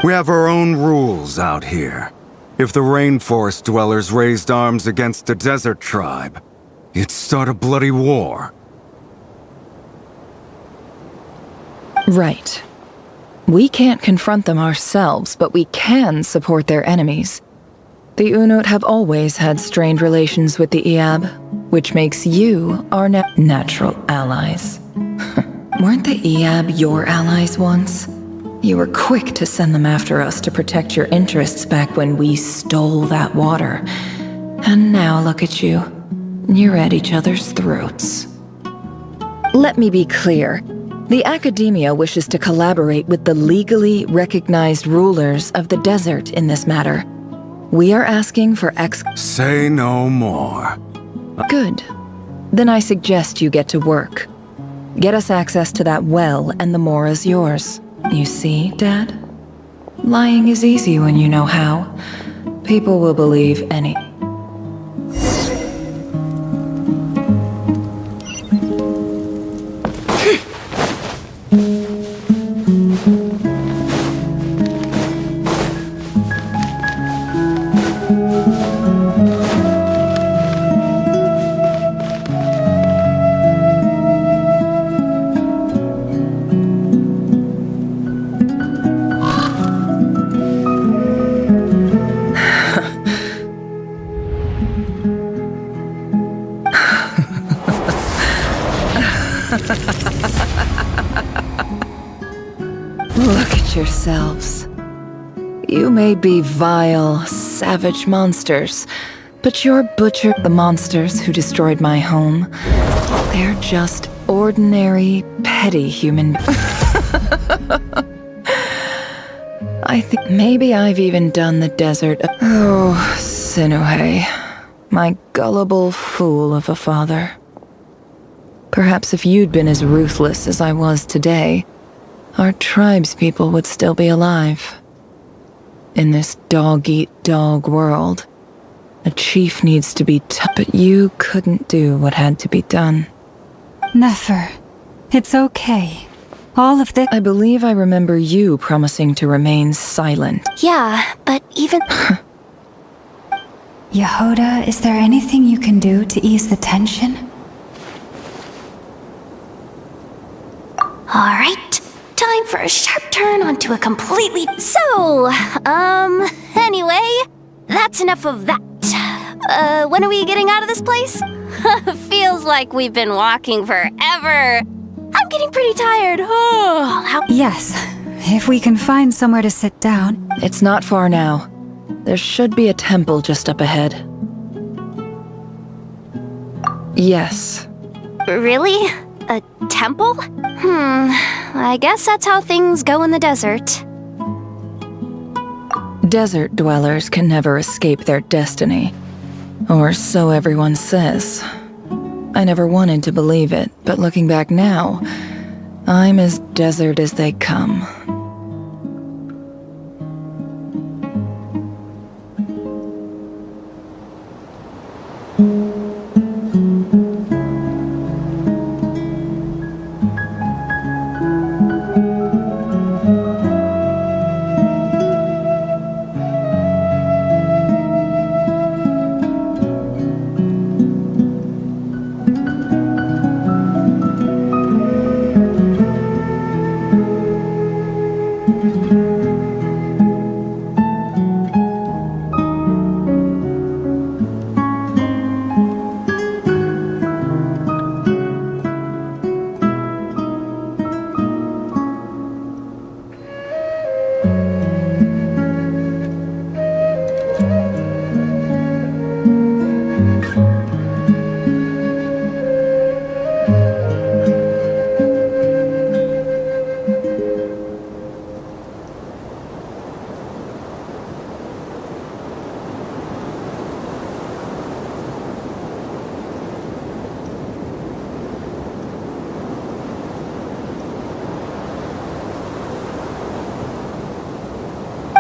We have our own rules out here. If the rainforest dwellers raised arms against a desert tribe, you'd start a bloody war. Right. We can't confront them ourselves, but we can support their enemies. The Unut have always had strained relations with the Eab, which makes you our natural allies. Weren't the Eab your allies once? You were quick to send them after us to protect your interests back when we stole that water. And now look at you. You're at each other's throats. Let me be clear. The Academia wishes to collaborate with the legally recognized rulers of the desert in this matter. We are asking for Say no more. Good. Then I suggest you get to work. Get us access to that well and the more is yours. You see, Dad? Lying is easy when you know how. People will believe any... yourselves. You may be vile, savage monsters, but you're butchered the monsters who destroyed my home. They're just ordinary, petty human. I think maybe I've even done the desert. Oh, Sinuhe, my gullible fool of a father. Perhaps if you'd been as ruthless as I was today, our tribespeople would still be alive. In this dog-eat-dog world, a chief needs to be tough, but you couldn't do what had to be done. Nefer, it's okay. All of this— I believe I remember you promising to remain silent. Yeah, but even... Yehoda, is there anything you can do to ease the tension? Alright, time for a sharp turn onto a completely... So, anyway, that's enough of that. When are we getting out of this place? Feels like we've been walking forever. I'm getting pretty tired. Yes, if we can find somewhere to sit down. It's not far now. There should be a temple just up ahead. Yes. Really? A temple? I guess that's how things go in the desert. Desert dwellers can never escape their destiny. Or so everyone says. I never wanted to believe it, but looking back now, I'm as desert as they come.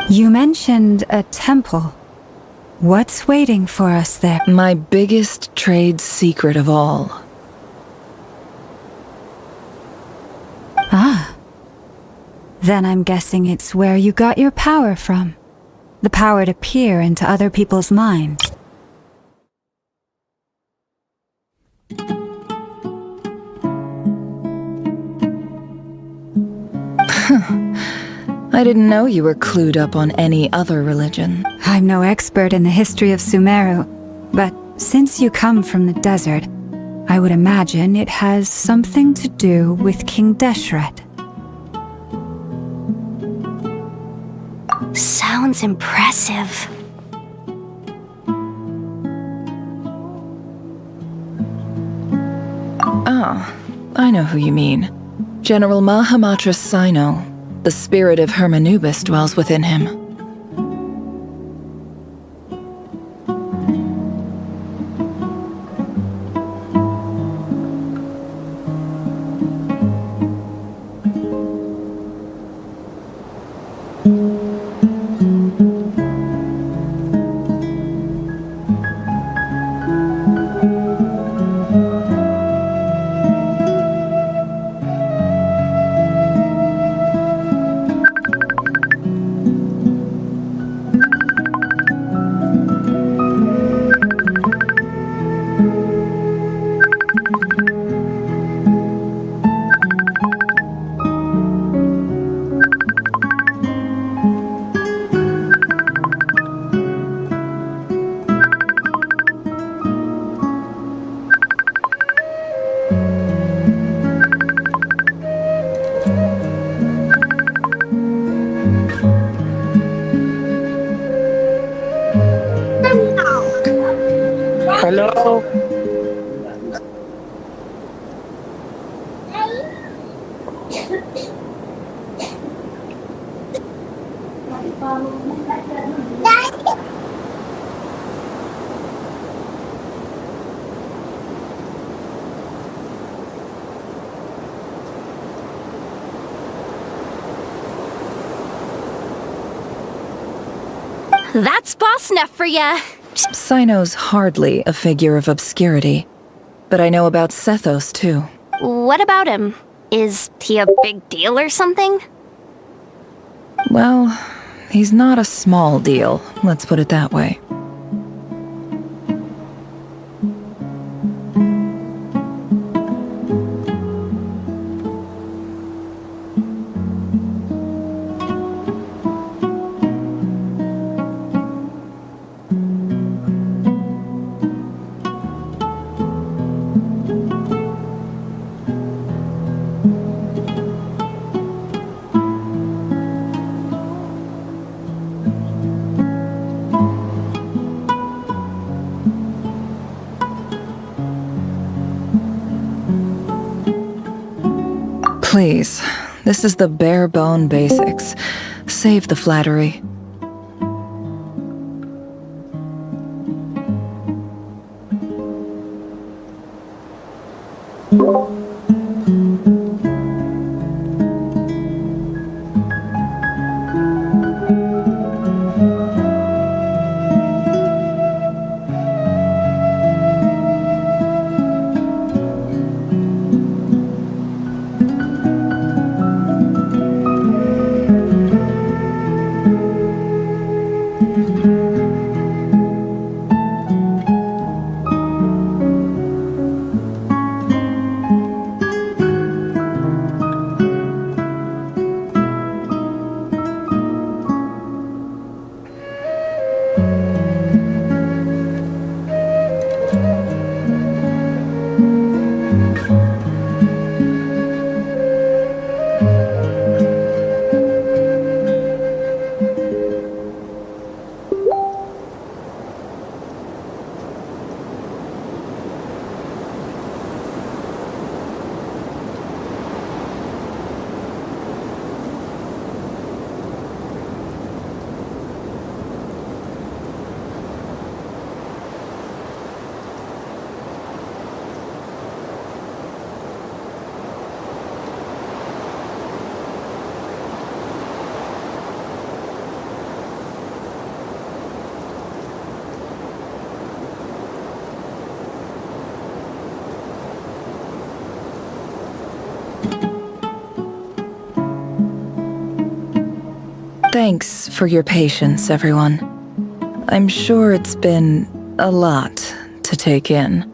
You mentioned a temple. What's waiting for us there? My biggest trade secret of all. Ah. Then I'm guessing it's where you got your power from. The power to peer into other people's minds. I didn't know you were clued up on any other religion. I'm no expert in the history of Sumeru, but since you come from the desert, I would imagine it has something to do with King Deshret. Sounds impressive. Ah, I know who you mean. General Mahamatra Sino. The spirit of Hermanubis dwells within him. Hello? That's Boss Neff for ya. Sino's hardly a figure of obscurity, but I know about Sethos too. What about him? Is he a big deal or something? Well, he's not a small deal, let's put it that way. Please, this is the bare bone basics. Save the flattery. Thanks for your patience, everyone. I'm sure it's been a lot to take in.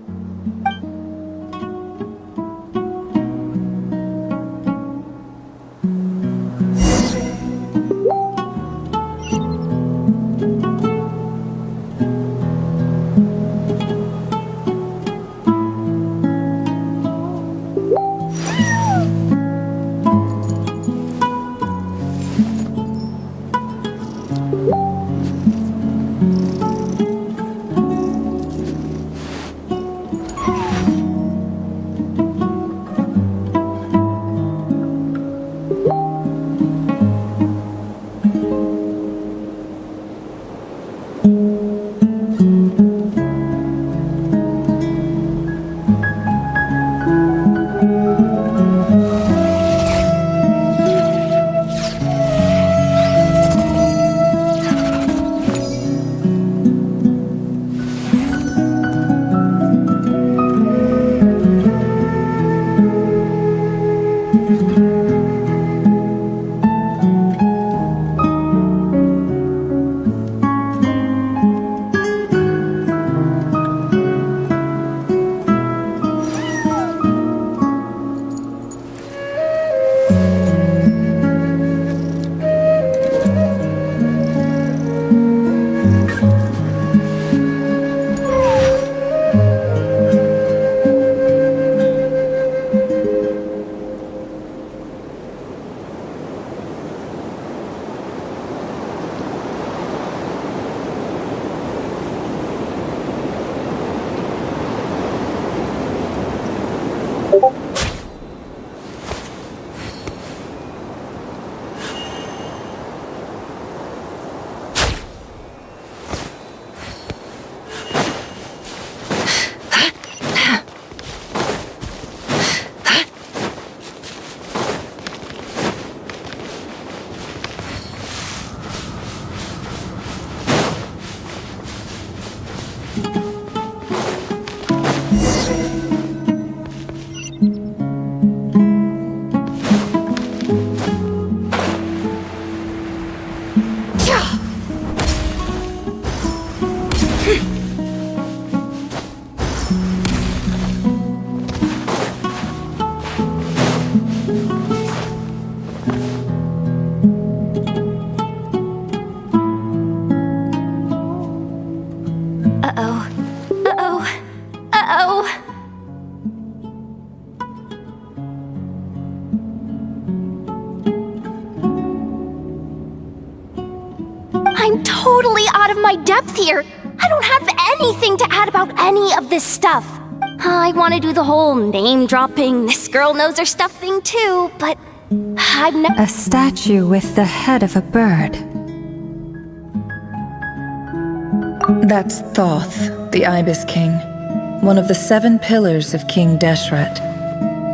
Uh-oh. Uh-oh. Uh-oh. I'm totally out of my depth here. I don't have anything to add about any of this stuff. I want to do the whole name-dropping, this girl knows her stuff thing too, but I've never— A statue with the head of a bird. That's Thoth, the Ibis King, one of the 7 pillars of King Deshret.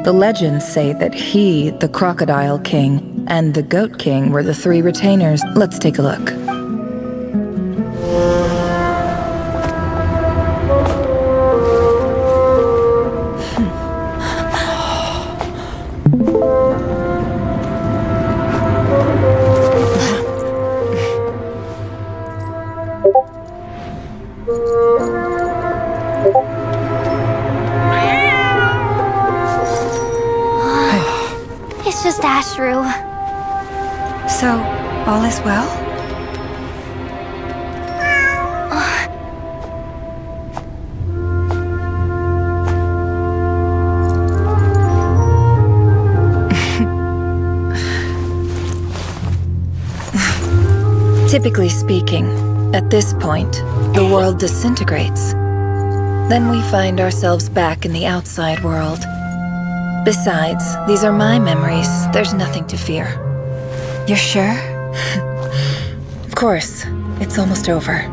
The legends say that he, the Crocodile King, and the Goat King were the 3 retainers. Let's take a look. It's just Ashru. So, all is well? Typically speaking, at this point, the world disintegrates. Then we find ourselves back in the outside world. Besides, these are my memories. There's nothing to fear. You're sure? Of course. It's almost over.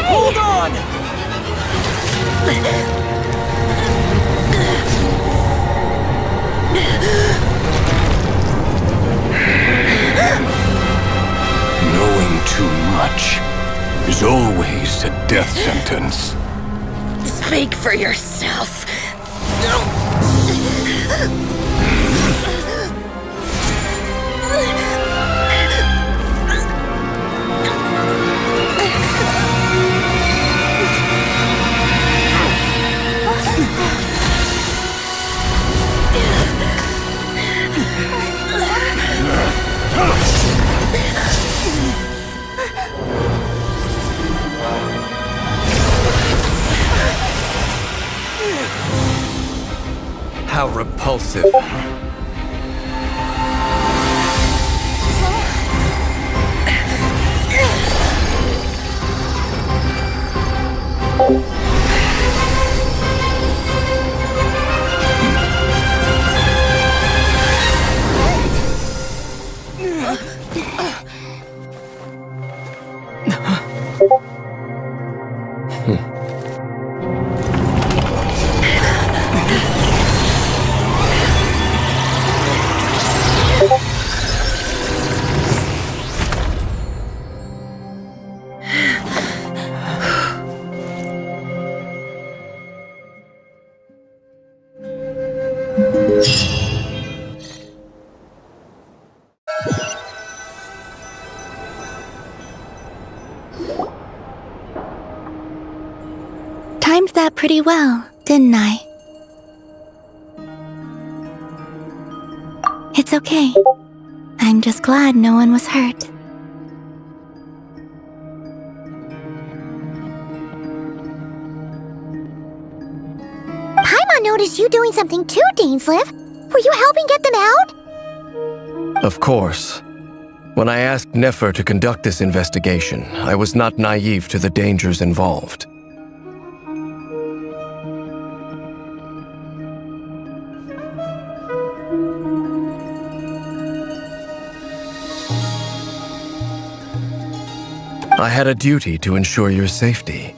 Hold on! Knowing too much is always a death sentence. Speak for yourself. How repulsive. Timed that pretty well, didn't I? It's okay. I'm just glad no one was hurt. Paimon noticed you doing something too, Dainsleif. Were you helping get them out? Of course. When I asked Nefer to conduct this investigation, I was not naive to the dangers involved. I had a duty to ensure your safety.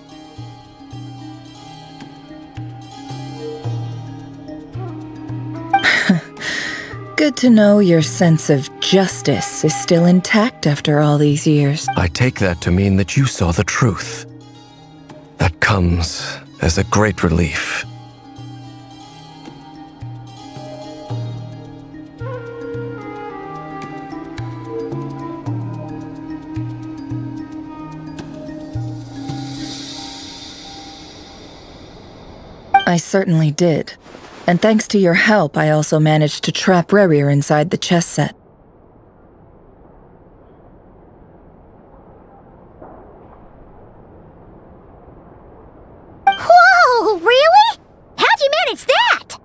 good to know your sense of justice is still intact after all these years. I take that to mean that you saw the truth. That comes as a great relief. I certainly did. And thanks to your help, I also managed to trap Rerir inside the chess set. Whoa, really? How'd you manage that?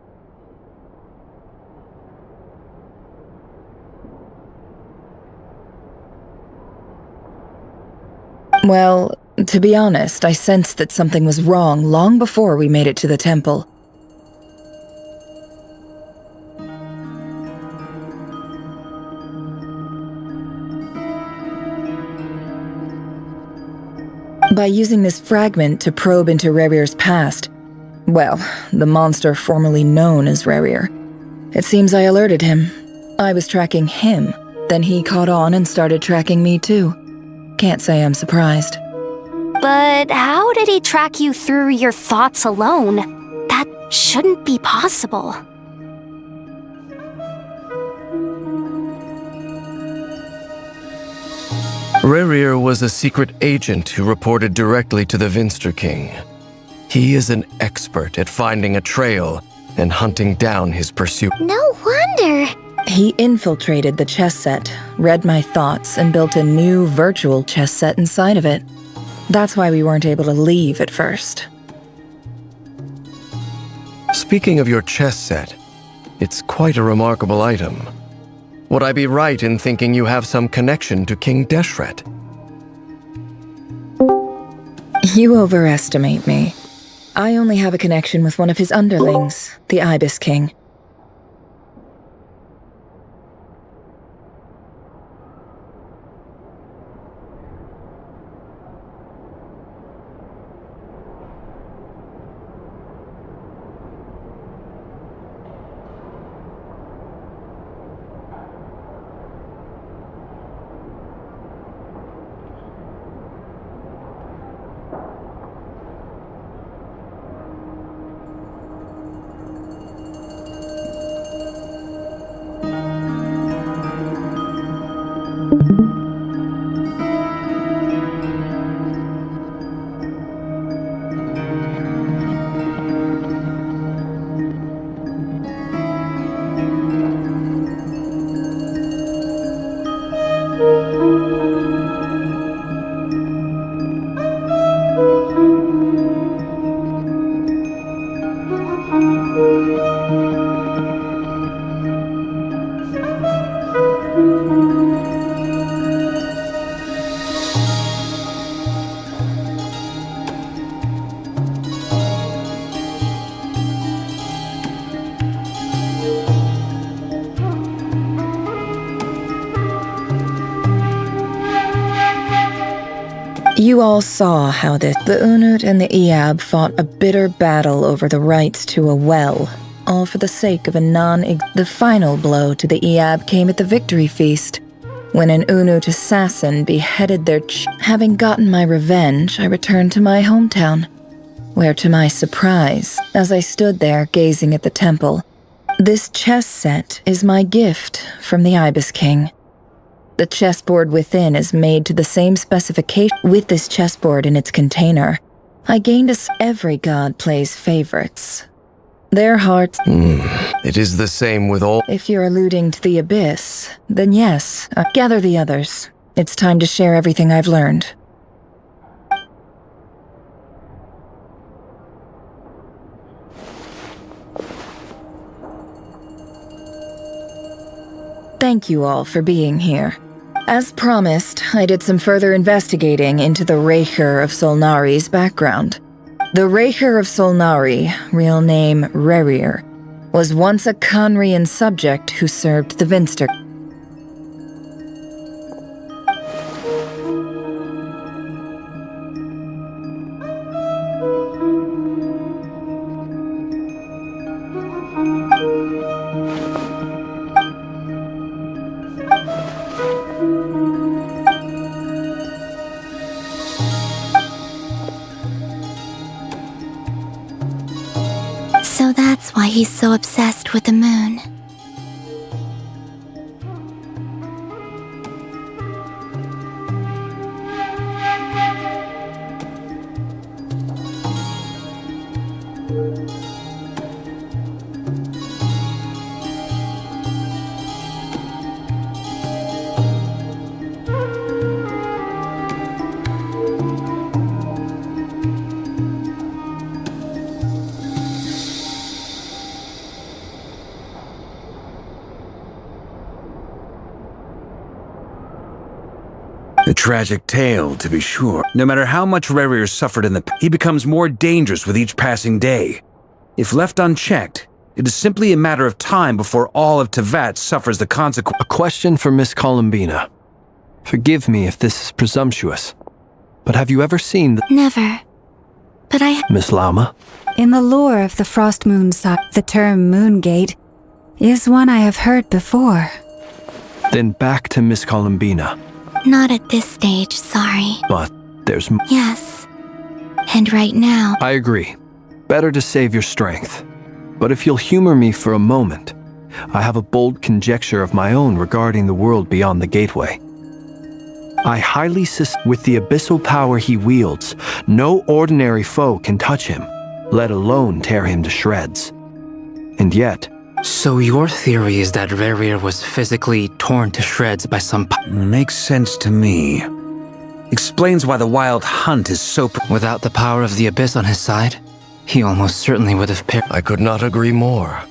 Well, to be honest, I sensed that something was wrong long before we made it to the temple. By using this fragment to probe into Rerir's past, well, the monster formerly known as Rerir, it seems I alerted him. I was tracking him, then he caught on and started tracking me too. Can't say I'm surprised. But how did he track you through your thoughts alone? That shouldn't be possible. Rerir was a secret agent who reported directly to the Vinster King. He is an expert at finding a trail and hunting down his pursuit. No wonder. He infiltrated the chess set, read my thoughts, and built a new virtual chess set inside of it. That's why we weren't able to leave at first. Speaking of your chess set, it's quite a remarkable item. Would I be right in thinking you have some connection to King Deshret? You overestimate me. I only have a connection with one of his underlings, the Ibis King. You all saw how the Unut and the Iab fought a bitter battle over the rights to a well, all for the sake of the final blow to the Iab came at the victory feast, when an Unut assassin beheaded their Having gotten my revenge, I returned to my hometown, where to my surprise, as I stood there gazing at the temple, this chess set is my gift from the Ibis King. The chessboard within is made to the same specification with this chessboard in its container. I gained every god plays favorites. Their hearts... It is the same with all... If you're alluding to the Abyss, then yes, gather the others. It's time to share everything I've learned. Thank you all for being here. As promised, I did some further investigating into the Reicher of Solnari's background. The Reicher of Solnari, real name Rerir, was once a Conrian subject who served the Vinster. he's so obsessed with the moon. A tragic tale, to be sure. No matter how much Rerir suffered in he becomes more dangerous with each passing day. If left unchecked, it is simply a matter of time before all of Teyvat suffers the consequence. A question for Miss Columbina. Forgive me if this is presumptuous, but have you ever seen the— Never. But I— Miss Lama? In the lore of the Frost Moon side, the term Moongate is one I have heard before. Then back to Miss Columbina. Not at this stage, sorry. But there's— Yes. And right now— I agree. Better to save your strength. But if you'll humor me for a moment, I have a bold conjecture of my own regarding the world beyond the gateway. I highly suspect with the abyssal power he wields, no ordinary foe can touch him, let alone tear him to shreds. And yet— So your theory is that Rerir was physically torn to shreds by some— Makes sense to me. Explains why the Wild Hunt is so— Without the power of the Abyss on his side, he almost certainly would have I could not agree more.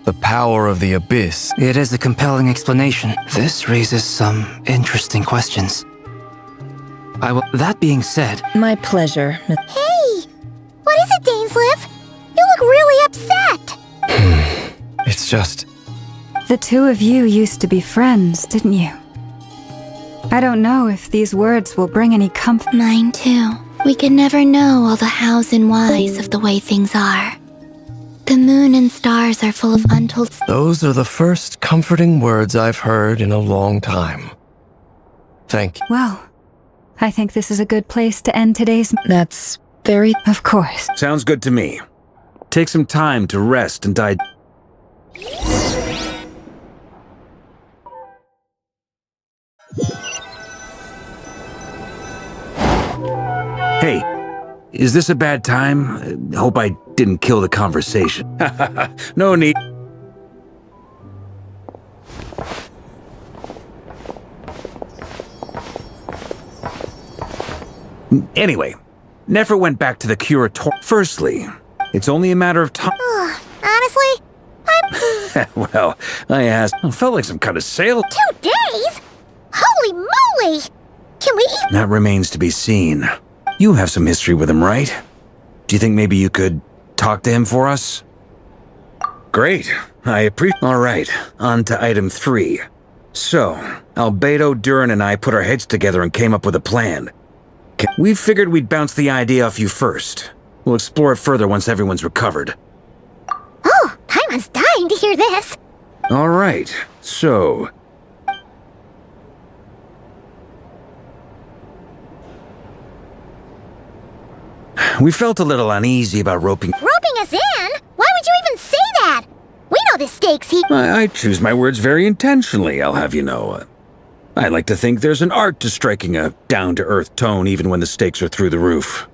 The power of the Abyss. It is a compelling explanation. This raises some interesting questions. That being said— My pleasure. Hey! What is it, Dainsleif? You look really upset! It's just— The two of you used to be friends, didn't you? I don't know if these words will bring any comfort. Mine too. We can never know all the hows and whys of the way things are. The moon and stars are full of untold— Those are the first comforting words I've heard in a long time. Thank you. Well, I think this is a good place to end today's— That's very— Of course. Sounds good to me. Take some time to rest and die. Hey, is this a bad time? Hope I didn't kill the conversation. No need. Anyway, Nefer went back to the Curator. Firstly, it's only a matter of time. Honestly, I'm— Well, I asked. It felt like some kind of sale. 2 days? Holy moly! Can we eat— That remains to be seen. You have some history with him, right? Do you think maybe you could talk to him for us? Great. I appreciate— All right, on to item 3. So, Albedo, Durin, and I put our heads together and came up with a plan. We figured we'd bounce the idea off you first. We'll explore it further once everyone's recovered. Oh, Paimon's dying to hear this. All right, so— We felt a little uneasy about roping— Roping us in? Why would you even say that? We know the stakes he— I choose my words very intentionally, I'll have you know. I like to think there's an art to striking a down-to-earth tone even when the stakes are through the roof.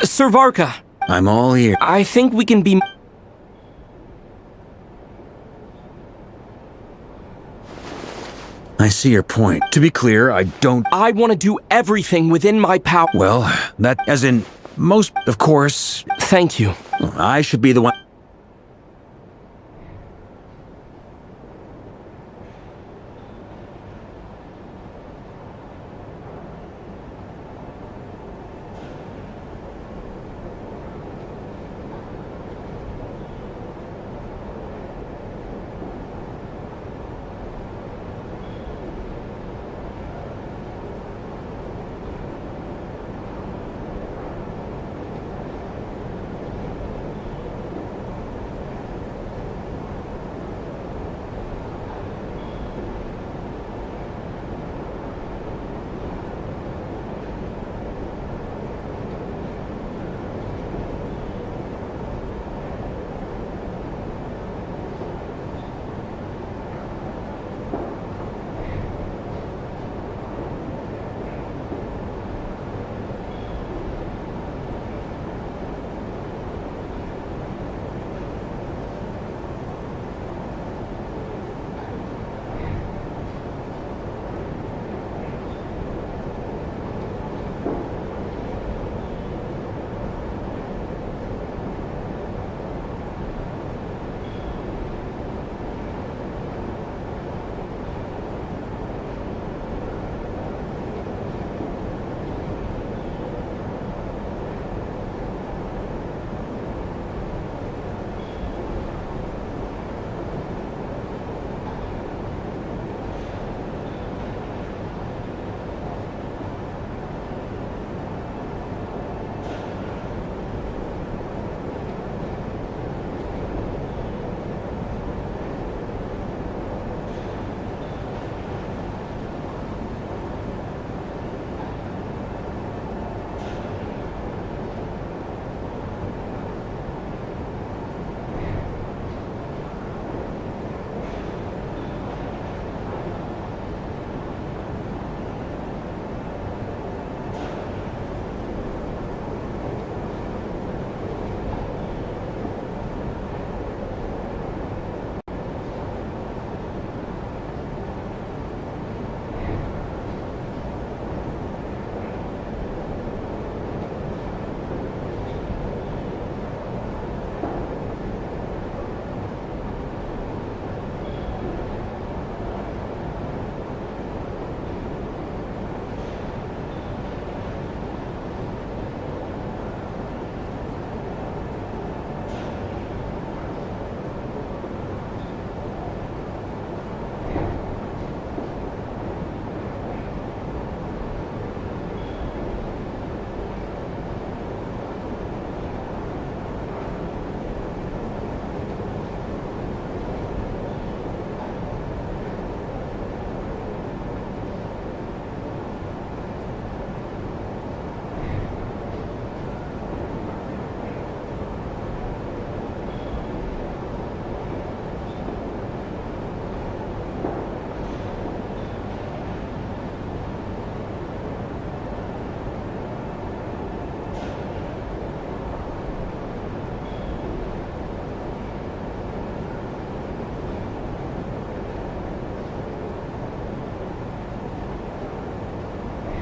Sir Varka! I'm all ear. I think we can be— I see your point. To be clear, I don't— I want to do everything within my power— Well, that— as in, most— of course— Thank you. I should be the one—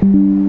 Welkin.